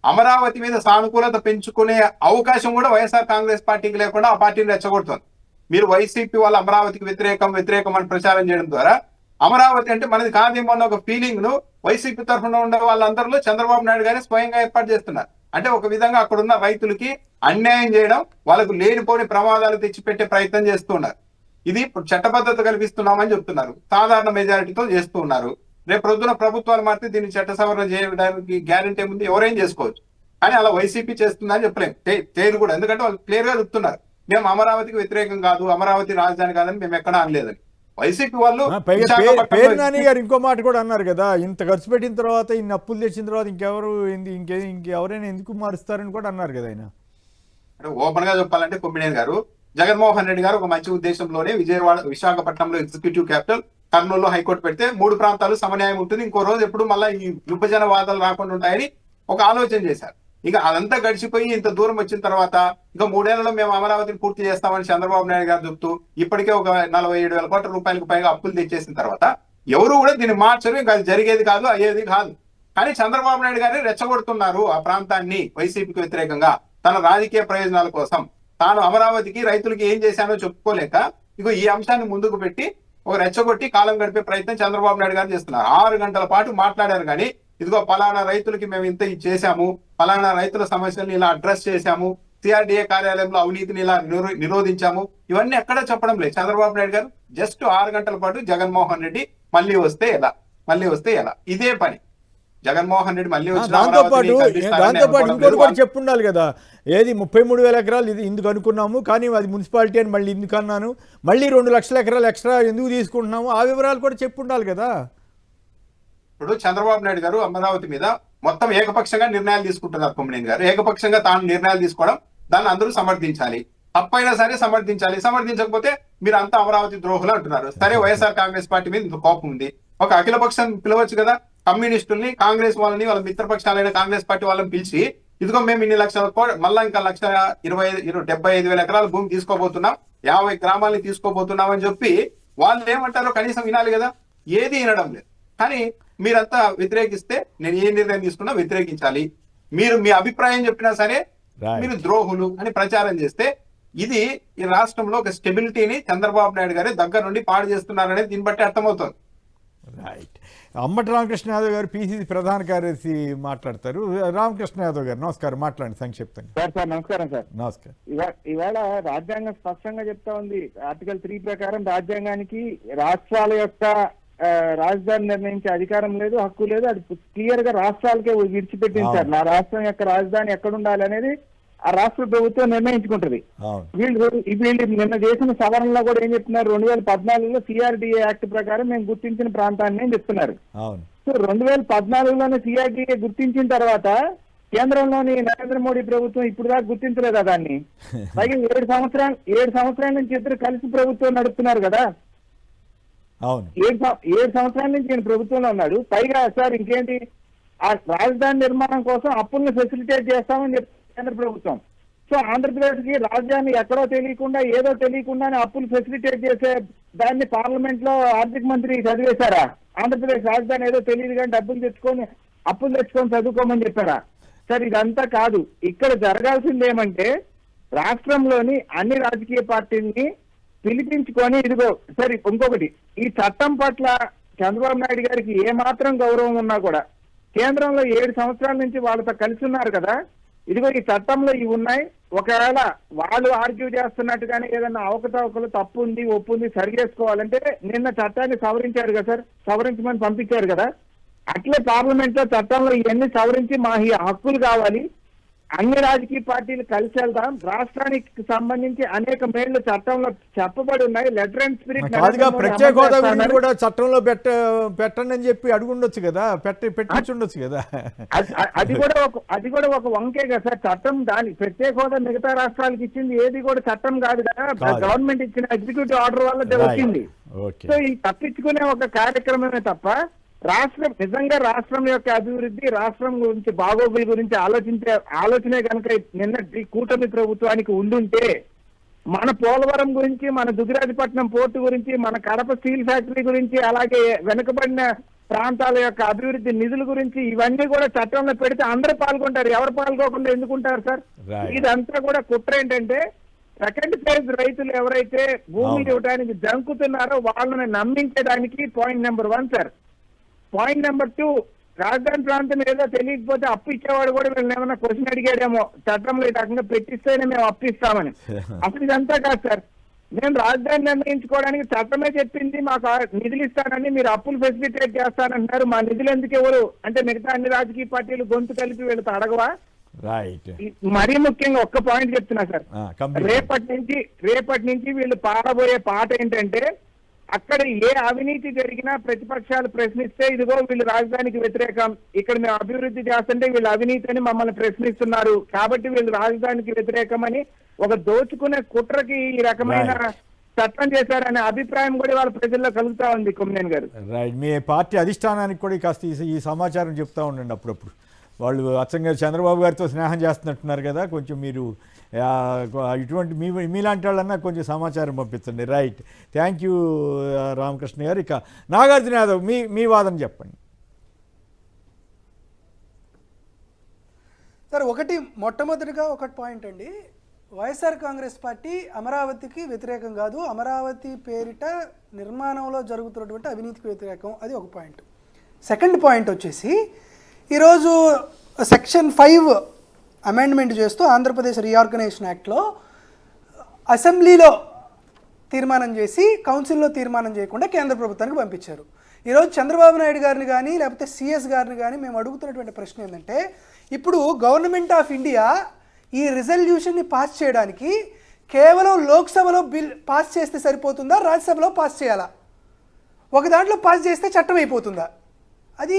అమరావతి మీద సానుకూలత పెంచుకునే అవకాశం కూడా వైఎస్ఆర్ కాంగ్రెస్ పార్టీకి లేకుండా ఆ పార్టీని రెచ్చగొడుతోంది. మీరు వైసీపీ వాళ్ళు అమరావతికి వ్యతిరేకం అని ప్రచారం చేయడం ద్వారా అమరావతి అంటే మనది కాదేమో అన్న ఒక ఫీలింగ్ ను వైసీపీ తరఫున ఉండే వాళ్ళందరిలో చంద్రబాబు నాయుడు గారే స్వయంగా ఏర్పాటు చేస్తున్నారు. అంటే ఒక విధంగా అక్కడున్న రైతులకి అన్యాయం చేయడం, వాళ్ళకు లేనిపోని ప్రమాదాలు తెచ్చిపెట్టే ప్రయత్నం చేస్తున్నారు. ఇది చట్టబద్ధత కల్పిస్తున్నామని చెప్తున్నారు, సాధారణ మెజారిటీతో చేస్తూ ఉన్నారు. రేపు ప్రొద్దున ప్రభుత్వాలు మారితే దీన్ని చట్ట సవరణ చేయడానికి గ్యారెంటీ ఏముంది? ఎవరైనా చేసుకోవచ్చు. కానీ అలా వైసీపీ చేస్తుందని చెప్పలేము, చేయరు కూడా. ఎందుకంటే వాళ్ళు క్లియర్ గా చెప్తున్నారు, మేము అమరావతికి వ్యతిరేకం కాదు, అమరావతి రాజధాని కాదని మేము ఎక్కడా అనలేదని. వైసీపీ వాళ్ళు పేరు నాని గారు ఇంకో మాట కూడా అన్నారు కదా, ఇంత ఖర్చు పెట్టిన తర్వాత, ఇన్ని అప్పులు తెచ్చిన తర్వాత ఇంకెవరైనా ఎందుకు మారుస్తారని కూడా అన్నారు కదా ఆయన. ఓపెన్ గా చెప్పాలంటే కొమ్మినేని గారు, జగన్మోహన్ రెడ్డి గారు ఒక మంచి ఉద్దేశంలోనే విశాఖపట్నంలో ఎగ్జిక్యూటివ్ క్యాపిటల్, కర్నూలులో హైకోర్టు పెడితే 3 ప్రాంతాలు సమన్యాయం ఉంటుంది, ఇంకో రోజు ఎప్పుడు మళ్ళీ ఈ విభజన వాదాలు రాకుండా ఉంటాయని ఒక ఆలోచన చేశారు. ఇక అదంతా గడిచిపోయి ఇంత దూరం వచ్చిన తర్వాత ఇక 3 ఏళ్లలో మేము అమరావతిని పూర్తి చేస్తామని చంద్రబాబు నాయుడు గారు చెప్తూ ఇప్పటికే ఒక 47,000 కోట్ల రూపాయలకు పైగా అప్పులు తెచ్చేసిన తర్వాత ఎవరు కూడా దీన్ని మార్చరు, ఇంకా అది జరిగేది కాదు, అయ్యేది కాదు. కానీ చంద్రబాబు నాయుడు గారిని రెచ్చగొడుతున్నారు ఆ ప్రాంతాన్ని వైసీపీకి వ్యతిరేకంగా తన రాజకీయ ప్రయోజనాల కోసం. తాను అమరావతికి రైతులకి ఏం చేశానో చెప్పుకోలేక ఇగో ఈ అంశాన్ని ముందుకు పెట్టి ఒక రెచ్చగొట్టి కాలం గడిపే ప్రయత్నం చంద్రబాబు నాయుడు గారు చేస్తున్నారు. 6 గంటల పాటు మాట్లాడారు కానీ ఇదిగో పలానా రైతులకి మేము ఇంత చేశాము, పలానా రైతుల సమస్యలను ఇలా అడ్రస్ చేశాము, సిఆర్డీఏ కార్యాలయంలో అవినీతిని ఇలా నిరోధించాము, ఇవన్నీ ఎక్కడా చెప్పడం లేదు చంద్రబాబు నాయుడు గారు. జస్ట్ 6 గంటల పాటు జగన్మోహన్ రెడ్డి మళ్ళీ వస్తే ఎలా, ఇదే పని. జగన్మోహన్ రెడ్డి మళ్ళీ దాంతో పాటు ఇంకోటి కూడా చెప్పుండాలి కదా, ఏది 33,000 ఎకరాలు ఇది ఇందుకు అనుకున్నాము, కానీ అది మున్సిపాలిటీ అని మళ్ళీ ఎందుకు అన్నాను, మళ్ళీ 2 లక్షల ఎకరాలు ఎక్స్ట్రా ఎందుకు తీసుకుంటున్నాము, ఆ వివరాలు కూడా చెప్పుండాలి కదా. ఇప్పుడు చంద్రబాబు నాయుడు గారు అమరావతి మీద మొత్తం ఏకపక్షంగా నిర్ణయాలు తీసుకుంటున్నారు. కొమ్మినేని గారు ఏకపక్షంగా తాను నిర్ణయాలు తీసుకోవడం, దాన్ని అందరూ సమర్థించాలి. తప్పైనా సరే సమర్థించాలి. సమర్థించకపోతే మీరు అంతా అమరావతి ద్రోహులు అంటున్నారు. సరే, వైఎస్ఆర్ కాంగ్రెస్ పార్టీ మీద ఇంత కోపం ఉంది, ఒక అఖిలపక్షం పిలవచ్చు కదా, కమ్యూనిస్టుల్ని, కాంగ్రెస్ వాళ్ళని, వాళ్ళ మిత్రపక్షాలైన కాంగ్రెస్ పార్టీ వాళ్ళని పిలిచి ఇదిగో మేము ఇన్ని లక్షల మళ్ళా ఇంకా 1,75,000 ఎకరాల భూమి తీసుకోబోతున్నాం, 50 గ్రామాలని తీసుకోబోతున్నాం అని చెప్పి వాళ్ళు ఏమంటారో కనీసం వినాలి కదా. ఏది వినడం లేదు. కానీ మీరంతా వ్యతిరేకిస్తే నేను ఏ నిర్ణయం తీసుకున్నా వ్యతిరేకించాలి, మీరు మీ అభిప్రాయం చెప్పినా సరే మీరు ద్రోహులు అని ప్రచారం చేస్తే ఇది ఈ రాష్ట్రంలో ఒక స్టెబిలిటీని చంద్రబాబు నాయుడు గారి దగ్గర నుండి పాడు చేస్తున్నారనేది దీన్ని బట్టి అర్థమవుతుంది. రైట్. అంబటి రామకృష్ణ యాదవ్ గారు పిసిసి ప్రధాన కార్యదర్శి మాట్లాడతారు. రామకృష్ణ యాదవ్ గారు నమస్కారం, మాట్లాడండి సంక్షిప్తంగా. సార్ నమస్కారం సార్. నమస్కారం. ఇవాళ రాజ్యాంగం స్పష్టంగా చెప్తా ఉంది, ఆర్టికల్ 3 ప్రకారం రాజ్యాంగానికి రాష్ట్రాల యొక్క రాజధాని నిర్ణయించే అధికారం లేదు, హక్కు లేదు. అది క్లియర్ గా రాష్ట్రాలకే విడిచిపెట్టింది సార్. నా రాష్ట్రం యొక్క రాజధాని ఎక్కడ ఉండాలి అనేది ఆ రాష్ట్ర ప్రభుత్వం నిర్ణయించుకుంటది. వీళ్ళు నిన్న చేసిన సవరణలో కూడా ఏం చెప్తున్నారు, 2014లో సిఆర్డీఏ యాక్ట్ ప్రకారం మేము గుర్తించిన ప్రాంతాన్ని అని చెప్తున్నారు. సో 2014లోనే సిఆర్డీఏ గుర్తించిన తర్వాత కేంద్రంలోని నరేంద్ర మోడీ ప్రభుత్వం ఇప్పుడు దాకా గుర్తించలేదా దాన్ని? పైగా 7 సంవత్సరాల నుంచి ఇద్దరు కలిసి ప్రభుత్వం నడుపుతున్నారు కదా. 7 సంవత్సరాల నుంచి నేను ప్రభుత్వంలో ఉన్నాడు. పైగా సార్ ఇంకేంటి, ఆ రాజధాని నిర్మాణం కోసం అప్పులను ఫెసిలిటేట్ చేస్తామని చెప్తారు కేంద్ర ప్రభుత్వం. సో ఆంధ్రప్రదేశ్ కి రాజధాని ఎక్కడో తెలియకుండా ఏదో తెలియకుండానే అప్పులు ఫెసిలిటేట్ చేసే దాన్ని పార్లమెంట్ లో ఆర్థిక మంత్రి చదివేశారా? ఆంధ్రప్రదేశ్ రాజధాని ఏదో తెలియదు కానీ అప్పులు తెచ్చుకొని చదువుకోమని చెప్పారా? సార్ ఇదంతా కాదు. ఇక్కడ జరగాల్సింది ఏమంటే రాష్ట్రంలోని అన్ని రాజకీయ పార్టీల్ని పిలిపించుకొని ఇదిగో సరే ఇంకొకటి, ఈ చట్టం పట్ల చంద్రబాబు నాయుడు గారికి ఏమాత్రం గౌరవం ఉన్నా కూడా కేంద్రంలో 7 సంవత్సరాల నుంచి వాళ్ళతో కలిసి ఉన్నారు కదా, ఇదిగో ఈ చట్టంలో ఇవి ఉన్నాయి, ఒకవేళ వాళ్ళు ఆర్గ్యూ చేస్తున్నట్టుగానే ఏదన్నా అవకతవకలు తప్పు ఉంది ఒప్పు ఉంది సరి చేసుకోవాలంటే నిన్న చట్టాన్ని సవరించారు కదా సార్, సవరించమని పంపించారు కదా. అట్లే పార్లమెంట్ లో చట్టంలో ఇవన్నీ సవరించి మా ఈ హక్కులు కావాలి, అన్ని రాజకీయ పార్టీలు కలిసి వెళ్దాం, రాష్ట్రానికి సంబంధించి అనేక మేళ్లు చట్టంలో చెప్పబడి ఉన్నాయి. లెటర్ అండ్ స్పిరిట్ ప్రత్యేక హోదా గురించి కూడా చట్టంలో పెట్టండి అని చెప్పి అడుగుండొచ్చు కదా, పెట్టించుండొచ్చు కదా. అది కూడా ఒక వంకే కదా సార్. చట్టం దాని ప్రత్యేక హోదా మిగతా రాష్ట్రాలకు ఇచ్చింది ఏది కూడా చట్టం కాదు కదా, గవర్నమెంట్ ఇచ్చిన ఎగ్జిక్యూటివ్ ఆర్డర్ వల్ల వచ్చింది. సో ఈ తప్పించుకునే ఒక కార్యక్రమమే తప్ప నిజంగా రాష్ట్రం యొక్క అభివృద్ధి, రాష్ట్రం గురించి బాగోగుల గురించి ఆలోచనే కనుక నిన్నటి కూటమి ప్రభుత్వానికి ఉండుంటే మన పోలవరం గురించి, మన దుగిరాజపట్నం పోర్టు గురించి, మన కడప స్టీల్ ఫ్యాక్టరీ గురించి, అలాగే వెనుకబడిన ప్రాంతాల యొక్క అభివృద్ధి నిధుల గురించి ఇవన్నీ కూడా చట్టంలో పెడితే అందరూ పాల్గొంటారు. ఎవరు పాల్గొకుండా ఎందుకుంటారు సార్? ఇదంతా కూడా కుట్ర ఏంటంటే సెకండ్ ఫేజ్ రైతులు ఎవరైతే భూములు ఇవ్వడానికి జంకుతున్నారో వాళ్ళని నమ్మించడానికి point number 1 sir. Point number 2, రాజధాని ప్రాంతం ఏదో తెలియకపోతే అప్పు ఇచ్చేవాడు కూడా వీళ్ళని ఏమైనా క్వశ్చన్ అడిగాడేమో, చట్టంలో ఈ రకంగా పెట్టిస్తేనే మేము అప్పు ఇస్తామని. అసలు ఇదంతా కాదు సార్. నేను రాజధాని నిర్ణయించుకోవడానికి చట్టమే చెప్పింది మాకు నిధులు ఇస్తానని, మీరు అప్పులు ఫెసిలిటేట్ చేస్తానంటున్నారు. మా నిధులు ఎందుకు ఎవరు అంటే మిగతా అన్ని రాజకీయ పార్టీలు గొంతు కలిపి వీళ్ళతో అడగవా? రైట్. మరీ ముఖ్యంగా ఒక్క పాయింట్ చెప్తున్నా సార్. రేపటి నుంచి వీళ్ళు పాడబోయే పాట ఏంటంటే, అక్కడ ఏ అవినీతి జరిగినా ప్రతిపక్షాలు ప్రశ్నిస్తే ఇదిగో వీళ్ళు రాజధానికి వ్యతిరేకం, ఇక్కడ మేము అభివృద్ధి చేస్తుంటే వీళ్ళు అవినీతి అని మమ్మల్ని ప్రశ్నిస్తున్నారు కాబట్టి వీళ్ళు రాజధానికి వ్యతిరేకం అని ఒక దోచుకునే కుట్రకి ఈ రకమైన చట్టం చేశారనే అభిప్రాయం కూడా వాళ్ళ ప్రజల్లో కలుగుతా ఉంది కొమ్మినేని గారు. రైట్. మీ పార్టీ అధిష్టానానికి కూడా కాస్త ఈ సమాచారం చెప్తా ఉండండి అప్పుడప్పుడు. వాళ్ళు అచ్చంగా చంద్రబాబు గారితో స్నేహం చేస్తున్నట్టున్నారు కదా, కొంచెం మీరు ఇటువంటి మీలాంటి వాళ్ళన్నా కొంచెం సమాచారం పంపించండి. రైట్. థ్యాంక్ యూ రామకృష్ణ గారు. ఇక నాగార్జున యాదవ్ మీ వాదన చెప్పండి. సార్, మొట్టమొదటిగా ఒకటి పాయింట్ అండి, వైఎస్ఆర్ కాంగ్రెస్ పార్టీ అమరావతికి వ్యతిరేకం కాదు, అమరావతి పేరిట నిర్మాణంలో జరుగుతున్నటువంటి అవినీతికి వ్యతిరేకం, అది ఒక పాయింట్. సెకండ్ పాయింట్ వచ్చేసి ఈరోజు సెక్షన్ 5 అమెండ్మెంట్ చేస్తూ ఆంధ్రప్రదేశ్ రీఆర్గనైజేషన్ యాక్ట్లో అసెంబ్లీలో తీర్మానం చేసి కౌన్సిల్లో తీర్మానం చేయకుండా కేంద్ర ప్రభుత్వానికి పంపించారు. ఈరోజు చంద్రబాబు నాయుడు గారిని కానీ లేకపోతే సిఎస్ గారిని కానీ మేము అడుగుతున్నటువంటి ప్రశ్న ఏంటంటే, ఇప్పుడు గవర్నమెంట్ ఆఫ్ ఇండియా ఈ రిజల్యూషన్ని పాస్ చేయడానికి కేవలం లోక్సభలో బిల్ పాస్ చేస్తే సరిపోతుందా, రాజ్యసభలో పాస్ చేయాలా? ఒక దాంట్లో పాస్ చేస్తే చట్టం అయిపోతుందా? అది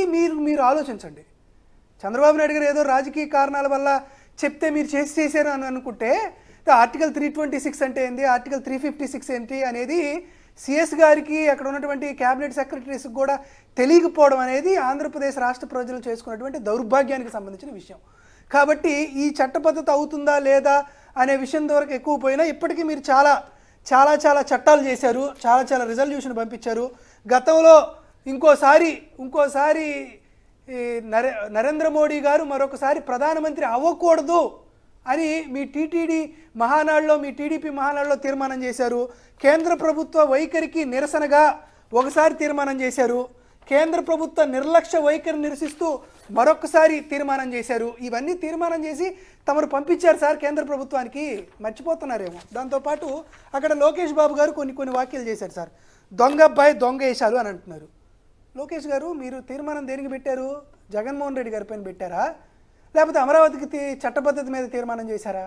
మీరు ఆలోచించండి. చంద్రబాబు నాయుడు గారు ఏదో రాజకీయ కారణాల వల్ల చెప్తే మీరు చేశారు అని అనుకుంటే ఆర్టికల్ 326 అంటే ఏంది, ఆర్టికల్ 356 ఏంటి అనేది సిఎస్ గారికి అక్కడ ఉన్నటువంటి క్యాబినెట్ సెక్రటరీస్కి కూడా తెలియకపోవడం అనేది ఆంధ్రప్రదేశ్ రాష్ట్ర ప్రజలు చేసుకున్నటువంటి దౌర్భాగ్యానికి సంబంధించిన విషయం. కాబట్టి ఈ చట్టబద్ధత అవుతుందా లేదా అనే విషయం వరకు ఎక్కువ పోయినా ఇప్పటికీ మీరు చాలా చాలా చాలా చట్టాలు చేశారు, చాలా చాలా రిజల్యూషన్ పంపించారు. గతంలో ఇంకోసారి నరేంద్ర మోడీ గారు మరొకసారి ప్రధానమంత్రి అవ్వకూడదు అని మీ టీటీడీ మహానాడులో, మీ టీడీపీ మహానాడులో తీర్మానం చేశారు. కేంద్ర ప్రభుత్వ వైఖరికి నిరసనగా ఒకసారి తీర్మానం చేశారు. కేంద్ర ప్రభుత్వ నిర్లక్ష్య వైఖరి నిరసిస్తూ మరొకసారి తీర్మానం చేశారు. ఇవన్నీ తీర్మానం చేసి తమరు పంపించారు సార్ కేంద్ర ప్రభుత్వానికి, మర్చిపోతున్నారేమో. దాంతోపాటు అక్కడ లోకేష్ బాబు గారు కొన్ని వ్యాఖ్యలు చేశారు సార్. దొంగ అబ్బాయి దొంగ వేశారు అని అంటున్నారు. లోకేష్ గారు, మీరు తీర్మానం దేనికి పెట్టారు? జగన్మోహన్ రెడ్డి గారి పైన పెట్టారా, లేకపోతే అమరావతికి చట్టబద్ధత మీద తీర్మానం చేశారా?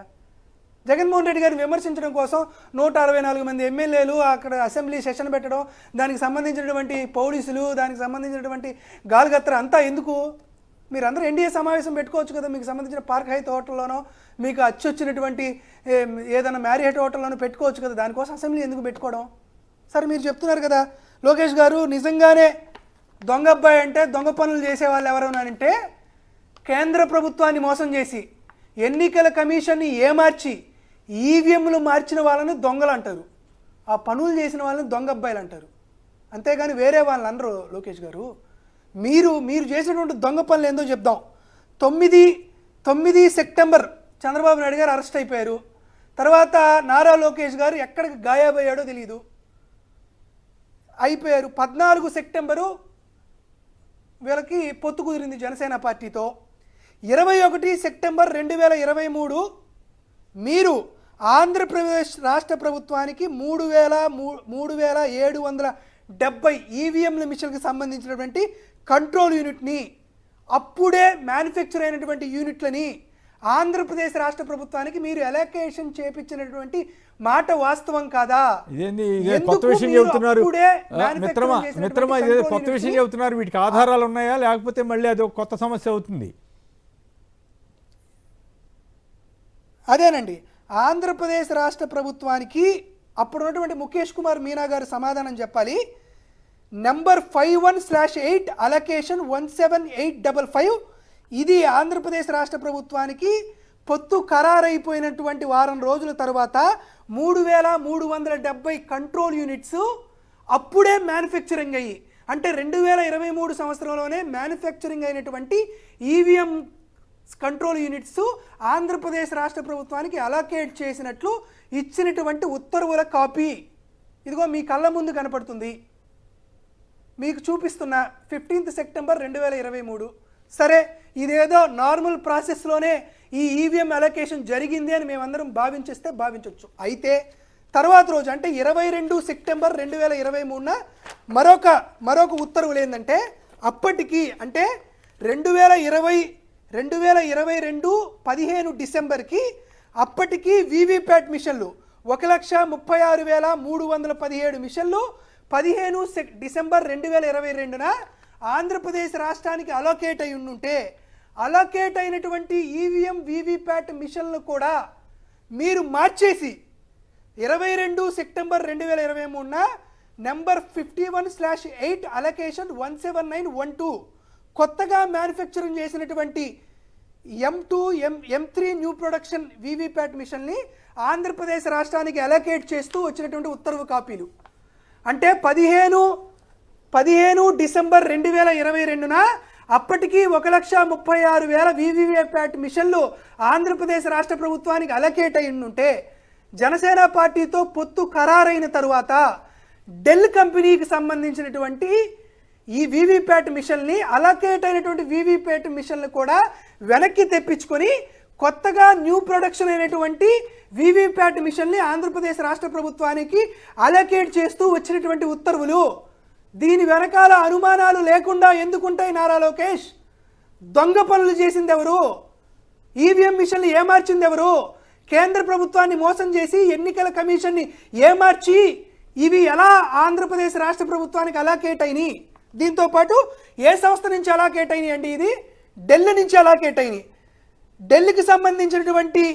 జగన్మోహన్ రెడ్డి గారిని విమర్శించడం కోసం 164 మంది ఎమ్మెల్యేలు అక్కడ అసెంబ్లీ సెషన్ పెట్టడం, దానికి సంబంధించినటువంటి పోలీసులు, దానికి సంబంధించినటువంటి గాలిగత్తర అంతా ఎందుకు? మీరందరూ ఎన్డీఏ సమావేశం పెట్టుకోవచ్చు కదా, మీకు సంబంధించిన పార్క్ హైత్ హోటల్లోనో మీకు అచ్చొచ్చినటువంటి ఏదైనా మ్యారియట్ హోటల్లోనో పెట్టుకోవచ్చు కదా, దానికోసం అసెంబ్లీ ఎందుకు పెట్టుకోవడం? సరే, మీరు చెప్తున్నారు కదా లోకేష్ గారు, నిజంగానే దొంగ అబ్బాయి అంటే దొంగ పనులు చేసేవాళ్ళు ఎవరైనా కేంద్ర ప్రభుత్వాన్ని మోసం చేసి ఎన్నికల కమిషన్ని ఏమార్చి ఈవీఎంలు మార్చిన వాళ్ళని దొంగలు అంటారు, ఆ పనులు చేసిన వాళ్ళని దొంగ అబ్బాయిలు అంటారు, అంతేగాని వేరే వాళ్ళని అనరు. లోకేష్ గారు, మీరు చేసినటువంటి దొంగ పనులు ఏందో చెప్దాం. 9 సెప్టెంబర్ చంద్రబాబు నాయుడు గారు అరెస్ట్ అయిపోయారు. తర్వాత నారా లోకేష్ గారు ఎక్కడికి గాయబయ్యాడో తెలియదు, అయిపోయారు. 14 సెప్టెంబరు వీళ్ళకి పొత్తు కుదిరింది జనసేన పార్టీతో. 21 సెప్టెంబర్ 2023 మీరు ఆంధ్రప్రదేశ్ రాష్ట్ర ప్రభుత్వానికి 3770 ఈవీఎంల మిషన్కి సంబంధించినటువంటి కంట్రోల్ యూనిట్ని, అప్పుడే మ్యానుఫ్యాక్చర్ అయినటువంటి యూనిట్లని ఆంధ్రప్రదేశ్ రాష్ట్ర ప్రభుత్వానికి మీరు ఎలకేషన్ చేపించినటువంటి మాట వాస్తవం కాదా? కొత్త విషయం చెబుతున్నారు మిత్రమా, ఇదే కొత్త విషయం చెబుతున్నారు. వీటికి ఆధారాలు ఉన్నాయా, లేకపోతే మళ్ళీ అది ఒక కొత్త సమస్య అవుతుంది? అదేనండి, ఆంధ్రప్రదేశ్ రాష్ట్ర ప్రభుత్వానికి అప్పుడు ఉన్నటువంటి ముఖేష్ కుమార్ మీనా గారు సమాధానం చెప్పాలి. నెంబర్ 51/8 అలొకేషన్ 17855 ఇది ఆంధ్రప్రదేశ్ రాష్ట్ర ప్రభుత్వానికి పొత్తు ఖరారైపోయినటువంటి వారం రోజుల తర్వాత 3370 కంట్రోల్ యూనిట్స్ అప్పుడే మ్యానుఫ్యాక్చరింగ్ అయ్యి, అంటే 2023 సంవత్సరంలోనే మ్యానుఫ్యాక్చరింగ్ అయినటువంటి ఈవీఎం కంట్రోల్ యూనిట్స్ ఆంధ్రప్రదేశ్ రాష్ట్ర ప్రభుత్వానికి అలొకేట్ చేసినట్లు ఇచ్చినటువంటి ఉత్తర్వుల కాపీ ఇదిగో మీ కళ్ళ ముందు కనపడుతుంది, మీకు చూపిస్తున్న 15 సెప్టెంబర్ 2023. సరే, ఇదేదో నార్మల్ ప్రాసెస్లోనే ఈ ఈవీఎం అలొకేషన్ జరిగింది అని మేమందరం భావించేస్తే భావించవచ్చు. అయితే తర్వాత రోజు అంటే 22 సెప్టెంబర్ 2023న మరొక ఉత్తర్వులు ఏంటంటే అప్పటికి అంటే 2022 15 డిసెంబర్కి అప్పటికి వీవీప్యాట్ మిషన్లు 1,36,317 మిషన్లు 15 డిసెంబర్ 2022న ఆంధ్రప్రదేశ్ రాష్ట్రానికి అలోకేట్ అయి ఉంటే అలోకేట్ అయినటువంటి ఈవీఎం వీవీప్యాట్ మిషన్లు కూడా మీరు మార్చేసి 22 సెప్టెంబర్ 2023న నెంబర్ 51/8 అలొకేషన్ 17912 కొత్తగా మ్యానుఫ్యాక్చరింగ్ చేసినటువంటి M2 M3 new production VVPAT మిషన్ని ఆంధ్రప్రదేశ్ రాష్ట్రానికి అలొకేట్ చేస్తూ వచ్చినటువంటి ఉత్తర్వు కాపీలు అంటే 15 డిసెంబర్ 2022న అప్పటికి 1,36,000 వీవీప్యాట్ మిషన్లు ఆంధ్రప్రదేశ్ రాష్ట్ర ప్రభుత్వానికి అలొకేట్ అయి ఉంటే జనసేన పార్టీతో పొత్తు ఖరారైన తరువాత డెల్ కంపెనీకి సంబంధించినటువంటి ఈ వీవీప్యాట్ మిషన్ని అలొకేట్ అయినటువంటి వీవీప్యాట్ మిషన్లు కూడా వెనక్కి తెప్పించుకొని కొత్తగా న్యూ ప్రొడక్షన్ అయినటువంటి వీవీప్యాట్ మిషన్ని ఆంధ్రప్రదేశ్ రాష్ట్ర ప్రభుత్వానికి అలొకేట్ చేస్తూ వచ్చినటువంటి ఉత్తర్వులు. దీని వెనకాల అనుమానాలు లేకుండా ఎందుకుంటాయి నారా లోకేష్? దొంగ పనులు చేసింది ఎవరు? ఈవీఎం మిషన్లు ఏమార్చింది ఎవరు? కేంద్ర ప్రభుత్వాన్ని మోసం చేసి ఎన్నికల కమిషన్ని ఏమార్చి ఇవి ఎలా ఆంధ్రప్రదేశ్ రాష్ట్ర ప్రభుత్వానికి అలొకేట్ అయినాయి? దీంతో పాటు ఏ సంస్థ నుంచి అలొకేట్ అయినాయి అండి? ఇది ఢిల్లీ నుంచి అలొకేట్ అయినాయి. ఢిల్లీకి సంబంధించినటువంటి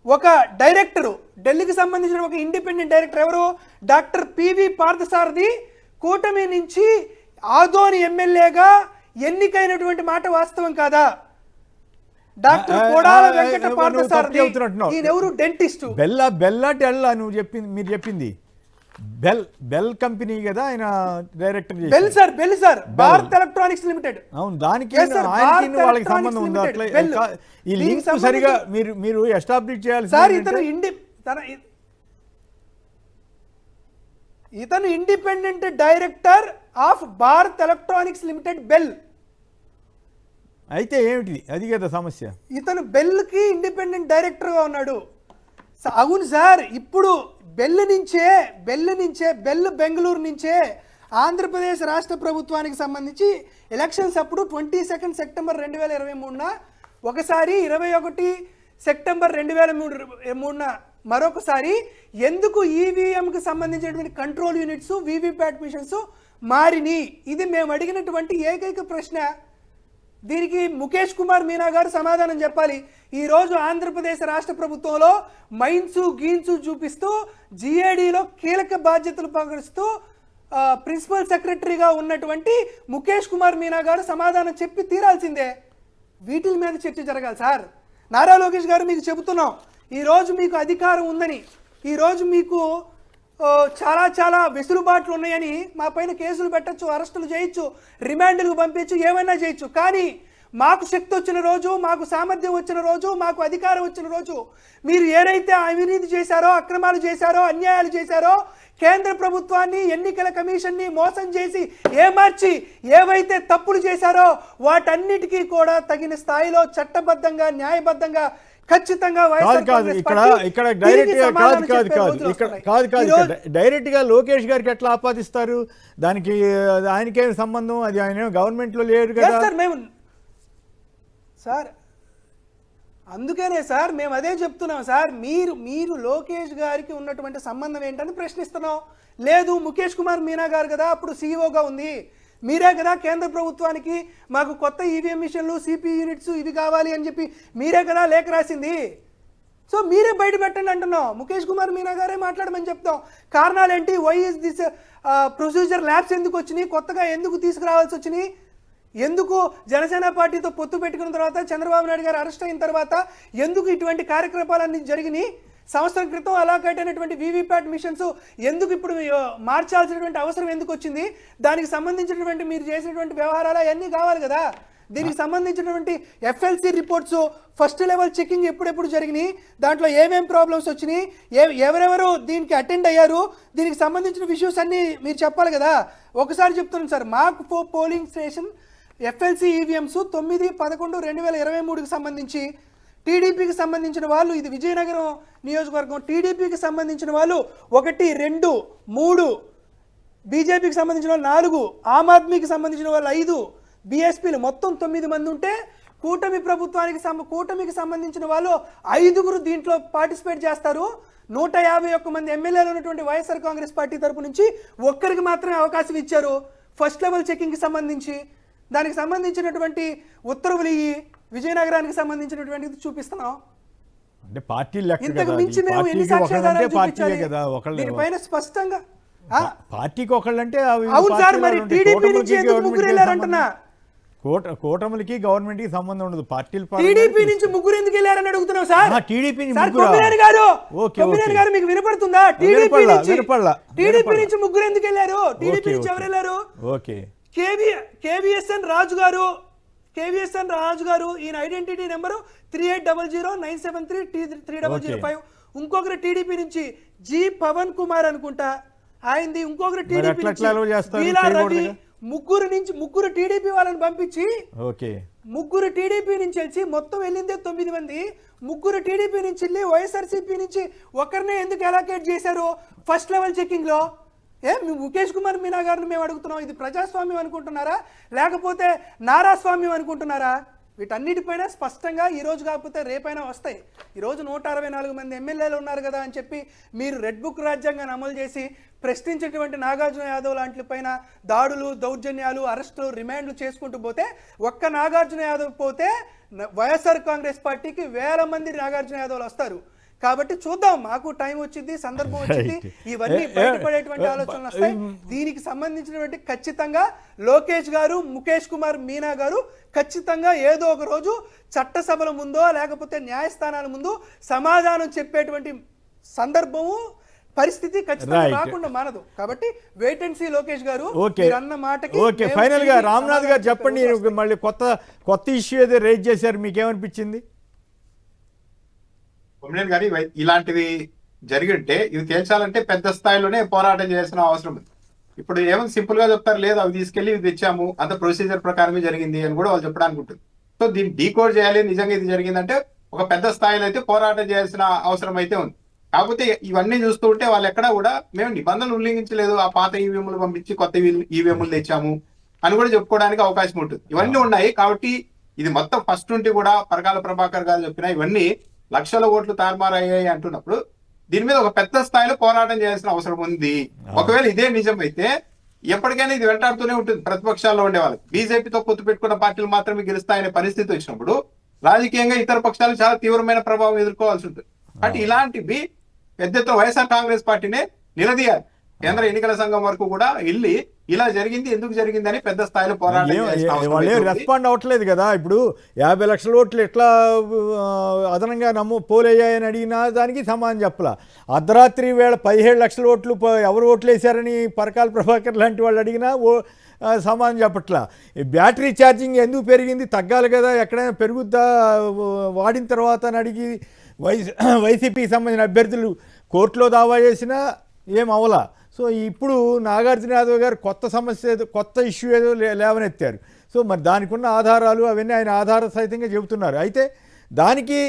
ఒక డైరెక్టరు, ఢిల్లీకి సంబంధించిన ఒక ఇండిపెండెంట్ డైరెక్టర్ ఎవరు? డాక్టర్ పివి పార్థసారథి కూటమి నుంచి ఆదోని ఎమ్మెల్యేగా ఎన్నికైనటువంటి మాట వాస్తవం కాదా? డాక్టర్ కోడాల వెంకట పార్థసారథి ఈయనెవరు? డెంటిస్టు. నువ్వు చెప్పింది, మీరు చెప్పింది బెల్ కంపెనీ కదా ఆయన director. Bell sir Bharat electronics limited. అవును, దానికి వాళ్ళకి సంబంధం ఉందా? అట్లా ఈ లింక్ సరిగా మీరు ఎస్టాబ్లిష్ చేయాలి సార్. ఇతను independent director of Bharat electronics limited bell. అయితే ఏమిటి అది కదా సమస్య? ఇతను బెల్కి ఇండిపెండెంట్ డైరెక్టర్గా ఉన్నాడు. అవును సార్. ఇప్పుడు బెల్ బెంగళూరు నుంచే ఆంధ్రప్రదేశ్ రాష్ట్ర ప్రభుత్వానికి సంబంధించి ఎలక్షన్స్ అప్పుడు 22 సెప్టెంబర్ 2023న ఒకసారి, 21 సెప్టెంబర్ 2023న మరొకసారి ఎందుకు ఈవీఎంకి సంబంధించినటువంటి కంట్రోల్ యూనిట్స్ వీవీప్యాట్ మిషన్స్ మారిని? ఇది మేము అడిగినటువంటి ఏకైక ప్రశ్న. దీనికి ముఖేష్ కుమార్ మీనా గారు సమాధానం చెప్పాలి. ఈరోజు ఆంధ్రప్రదేశ్ రాష్ట్ర ప్రభుత్వంలో గీన్సు చూపిస్తూ జిఏడిలో కీలక బాధ్యతలు పగడుస్తూ ప్రిన్సిపల్ సెక్రటరీగా ఉన్నటువంటి ముఖేష్ కుమార్ మీనా గారు సమాధానం చెప్పి తీరాల్సిందే. వీటి మీద చర్చ జరగాలి సార్. నారా లోకేష్ గారు మీకు చెబుతున్నాం, ఈరోజు మీకు అధికారం ఉందని, ఈరోజు మీకు చాలా వెసులుబాట్లు ఉన్నాయని మా పైన కేసులు పెట్టచ్చు, అరెస్టులు చేయొచ్చు, రిమాండ్లకు పంపించు, ఏమైనా చేయొచ్చు. కానీ మాకు శక్తి వచ్చిన రోజు, మాకు సామర్థ్యం వచ్చిన రోజు, మాకు అధికారం వచ్చిన రోజు మీరు ఏదైతే అవినీతి చేశారో, అక్రమాలు చేశారో, అన్యాయాలు చేశారో, కేంద్ర ప్రభుత్వాన్ని, ఎన్నికల కమిషన్ని మోసం చేసి ఏమార్చి ఏవైతే తప్పులు చేశారో వాటన్నిటికీ కూడా తగిన స్థాయిలో చట్టబద్ధంగా, న్యాయబద్ధంగా ఖచ్చితంగా డైరెక్ట్ గా లోకేష్ గారికి ఎట్లా ఆపాదిస్తారు? దానికి ఆయనకేం సంబంధం? అది ఆయన గవర్నమెంట్ లో లేరు కదా సార్. అందుకనే సార్ మేము అదే చెప్తున్నాం సార్. మీరు లోకేష్ గారికి ఉన్నటువంటి సంబంధం ఏంటని ప్రశ్నిస్తున్నాం. లేదు, ముఖేష్ కుమార్ మీనా గారు కదా అప్పుడు సీఈఓగా ఉంది, మీరే కదా కేంద్ర ప్రభుత్వానికి మాకు కొత్త ఈవీఎం మిషన్లు, సిపి యూనిట్స్ ఇవి కావాలి అని చెప్పి మీరే కదా లేఖ రాసింది. సో మీరే బయట పెట్టండి అంటున్నాం. ముఖేష్ కుమార్ మీనా గారే మాట్లాడమని చెప్తాం. కారణాలు ఏంటి? Why is this procedure labs ఎందుకు వచ్చినాయి? కొత్తగా ఎందుకు తీసుకురావాల్సి వచ్చినాయి? ఎందుకు జనసేన పార్టీతో పొత్తు పెట్టుకున్న తర్వాత, చంద్రబాబు నాయుడు గారు అరెస్ట్ అయిన తర్వాత ఎందుకు ఇటువంటి కార్యక్రమాలన్నీ జరిగినాయి? సంవత్సరం క్రితం అలాకేట్ అయినటువంటి వీవీప్యాట్ మిషన్స్ ఎందుకు ఇప్పుడు మార్చాల్సినటువంటి అవసరం ఎందుకు వచ్చింది? దానికి సంబంధించినటువంటి మీరు చేసినటువంటి వ్యవహారాలు అవన్నీ కావాలి కదా. దీనికి సంబంధించినటువంటి FLC reports, first level checking ఎప్పుడెప్పుడు జరిగినాయి, దాంట్లో ఏమేం ప్రాబ్లమ్స్ వచ్చినాయి, ఎవరెవరు దీనికి అటెండ్ అయ్యారు, దీనికి సంబంధించిన ఇష్యూస్ అన్నీ మీరు చెప్పాలి కదా. ఒకసారి చెప్తున్నాను sir, mock polling station FLC EVMs 9/11/2023కి సంబంధించి టీడీపీకి సంబంధించిన వాళ్ళు, ఇది విజయనగరం నియోజకవర్గం, టీడీపీకి సంబంధించిన వాళ్ళు 1, 2, 3, బీజేపీకి సంబంధించిన వాళ్ళు 4, ఆమ్ ఆద్మీకి సంబంధించిన వాళ్ళు 5, బీఎస్పీలు మొత్తం 9 మంది ఉంటే కూటమికి సంబంధించిన వాళ్ళు 5గురు దీంట్లో పార్టిసిపేట్ చేస్తారు. 151 మంది ఎమ్మెల్యేలు ఉన్నటువంటి వైఎస్ఆర్ కాంగ్రెస్ పార్టీ తరపు నుంచి ఒక్కరికి మాత్రమే అవకాశం ఇచ్చారు ఫస్ట్ లెవెల్ చెకింగ్కి సంబంధించి. దానికి సంబంధించినటువంటి ఉత్తర్వులు ఈ విజయనగరానికి సంబంధించినటువంటిది చూపిస్తున్నాం. అంటే పార్టీ లెక్క ఇంతకు కదా, మించి ఈ మేము ఎన్ని పార్టీకి సాక్ష్యాధారాలు ఒకళ్ళంటే పార్టీయే చూపించాలి? కదా, ఒకళ్ళు దీనిపైన స్పష్టంగా పార్టీకి ఒకళ్ళంటే అవి అవును సార్, పార్టీలో మరి ఉంటాయి. టీడీపీ కూటమికి నుంచి ఎందుకు ముగ్గురు గవర్నమెంట్కి వెళ్ళారంటున్నా? కూటమికి గవర్నమెంట్ కి సంబంధం ఉండదు, పార్టీల టీడీపీ నుంచి ముగ్గురు ఎందుకు వెళ్ళారని అడుగుతున్నావు సార్. టీడీపీ సార్ కొమ్మినేని గారు, ఓకే, కొమ్మినేని ఓకే. గారు మీకు వినపడుతుందా? టీడీపీ వినపడలా. నుంచి ముగ్గురు ఎందుకు వెళ్ళారు? టీడీపీ నుంచి ఎవరు వెళ్ళారు? ఓకే. కేవీఎస్ఎన్ రాజు గారు ఈయన ఐడెంటిటీ నెంబరు 3800973305. ఇంకొకరు టీడీపీ నుంచి జి పవన్ కుమార్ అనుకుంటా ఆయనది. ఇంకొకరు టీడీపీ నుంచి బీలా రవి. ముగ్గురు టీడీపీ వాళ్ళని పంపించి ముగ్గురు టీడీపీ నుంచి వచ్చి మొత్తం వెళ్ళిందే 9 మంది. ముగ్గురు టీడీపీ నుంచి వెళ్ళి వైఎస్ఆర్సీపీ నుంచి ఒకరినే ఎందుకు అలొకేట్ చేశారు ఫస్ట్ లెవెల్ చెకింగ్ లో? ముఖేష్ కుమార్ మీనా గారిని మేము అడుగుతున్నాం, ఇది ప్రజాస్వామ్యం అనుకుంటున్నారా లేకపోతే నారాస్వామ్యం అనుకుంటున్నారా? వీటన్నిటిపైన స్పష్టంగా ఈరోజు కాకపోతే రేపైనా వస్తాయి. ఈరోజు 164 మంది ఎమ్మెల్యేలు ఉన్నారు కదా అని చెప్పి మీరు రెడ్ బుక్ రాజ్యాంగాన్ని అమలు చేసి ప్రశ్నించేటువంటి నాగార్జున యాదవ్ లాంటి పైన దాడులు, దౌర్జన్యాలు, అరెస్టులు, రిమాండ్లు చేసుకుంటూ పోతే ఒక్క నాగార్జున యాదవ్ పోతే వైఎస్ఆర్ కాంగ్రెస్ పార్టీకి 1000 మంది నాగార్జున యాదవ్లు వస్తారు. కాబట్టి చూద్దాం, మాకు టైం వచ్చింది, సందర్భం వచ్చింది, ఇవన్నీ బయటపడేటువంటి ఆలోచనలు వస్తాయి. దీనికి సంబంధించినటువంటి ఖచ్చితంగా లోకేష్ గారు, ముఖేష్ కుమార్ మీనా గారు ఖచ్చితంగా ఏదో ఒక రోజు చట్టసభల ముందో లేకపోతే న్యాయస్థానాల ముందు సమాధానం చెప్పేటువంటి సందర్భము, పరిస్థితి ఖచ్చితంగా రాకుండా మానదు. కాబట్టి వెయిట్ అండ్ సీ లోకేష్ గారు అన్న మాటకి. ఓకే, ఫైనల్ గా రామ్నాథ్ గారు చెప్పండి, మళ్ళీ కొత్త ఇష్యూ ఏదో రేజ్ చేశారు, మీకేమనిపించింది? కొమ్మినేని గారి ఇలాంటివి జరిగింటే ఇది తేల్చాలంటే పెద్ద స్థాయిలోనే పోరాటం చేయాల్సిన అవసరం ఉంది. ఇప్పుడు ఏమైనా సింపుల్ గా చెప్తారు, లేదు అవి తీసుకెళ్లి ఇది తెచ్చాము, అంత ప్రొసీజర్ ప్రకారమే జరిగింది అని కూడా వాళ్ళు చెప్పడానికి ఉంటుంది. సో దీన్ని డీకోడ్ చేయాలి, నిజంగా ఇది జరిగిందంటే ఒక పెద్ద స్థాయిలో అయితే పోరాటం చేయాల్సిన అవసరం అయితే ఉంది. కాకపోతే ఇవన్నీ చూస్తూ ఉంటే వాళ్ళు ఎక్కడా కూడా మేము నిబంధనలు ఉల్లంఘించలేదు, ఆ పాత ఈవీఎంలు పంపించి కొత్త ఈవీఎంలు తెచ్చాము అని కూడా చెప్పుకోవడానికి అవకాశం ఉంటుంది. ఇవన్నీ ఉన్నాయి కాబట్టి ఇది మొత్తం ఫస్ట్ నుండి కూడా పరకాల ప్రభాకర్ గారు చెప్పిన ఇవన్నీ లక్షల ఓట్లు తారుమారయ్యాయి అంటున్నప్పుడు దీని మీద ఒక పెద్ద స్థాయిలో పోరాటం చేయాల్సిన అవసరం ఉంది. ఒకవేళ ఇదే నిజం అయితే ఎప్పటికైనా ఇది వెంటాడుతూనే ఉంటుంది ప్రతిపక్షాల్లో ఉండే వాళ్ళకి. బీజేపీతో పొత్తు పెట్టుకున్న పార్టీలు మాత్రమే గెలుస్తాయనే పరిస్థితి వచ్చినప్పుడు రాజకీయంగా ఇతర పక్షాలు చాలా తీవ్రమైన ప్రభావం ఎదుర్కోవాల్సి ఉంటుంది. అంటే ఇలాంటివి పెద్ద ఎత్తున వైఎస్ఆర్ కాంగ్రెస్ పార్టీనే నిలదీయాలి. కేంద్ర ఎన్నికల సంఘం వరకు కూడా వెళ్ళి ఇలా జరిగింది, ఎందుకు జరిగింది అని పెద్ద స్థాయిలో పోరాటం. రెస్పాండ్ అవ్వట్లేదు కదా. ఇప్పుడు 50 లక్షల ఓట్లు ఎట్లా అదనంగా పోలయ్యాయని అడిగినా దానికి సమాధానం చెప్పలా. అర్ధరాత్రి వేళ 17 లక్షల ఓట్లు ఎవరు ఓట్లు వేశారని పరకాల ప్రభాకర్ లాంటి వాళ్ళు అడిగినా సమాధానం చెప్పట్లా. బ్యాటరీ ఛార్జింగ్ ఎందుకు పెరిగింది, తగ్గాలి కదా, ఎక్కడైనా పెరుగుద్దా వాడిన తర్వాత అని అడిగి వైసీపీకి సంబంధించిన అభ్యర్థులు కోర్టులో దావా చేసినా ఏం అవలా. సో ఇప్పుడు నాగార్జున యాదవ్ గారు కొత్త సమస్య ఏదో, కొత్త ఇష్యూ ఏదో లేవనెత్తారు. సో మరి దానికి ఉన్న ఆధారాలు అవన్నీ ఆయన ఆధార సహితంగా చెబుతున్నారు. అయితే దానికి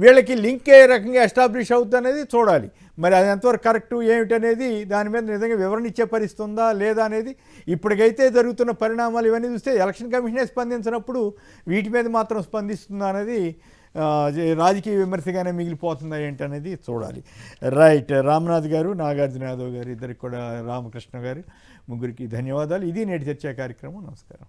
వీళ్ళకి లింక్ ఏ రకంగా ఎస్టాబ్లిష్ అవుతుంది అనేది చూడాలి. మరి అది ఎంతవరకు కరెక్టు ఏమిటనేది దాని మీద నిజంగా వివరణ ఇచ్చే పరిస్థితి ఉందా లేదా అనేది ఇప్పటికైతే జరుగుతున్న పరిణామాలు ఇవన్నీ చూస్తే ఎలక్షన్ కమిషనే స్పందించినప్పుడు వీటి మీద మాత్రం స్పందిస్తుందా అనేది రాజకీయ విమర్శగానే మిగిలిపోతుందా ఏంటనేది చూడాలి. రైట్, రామ్నాథ్ గారు, నాగార్జున యాదవ్ గారు, ఇద్దరికి కూడా రామకృష్ణ గారు, ముగ్గురికి ధన్యవాదాలు. ఇది నేటి చర్చా కార్యక్రమం. నమస్కారం.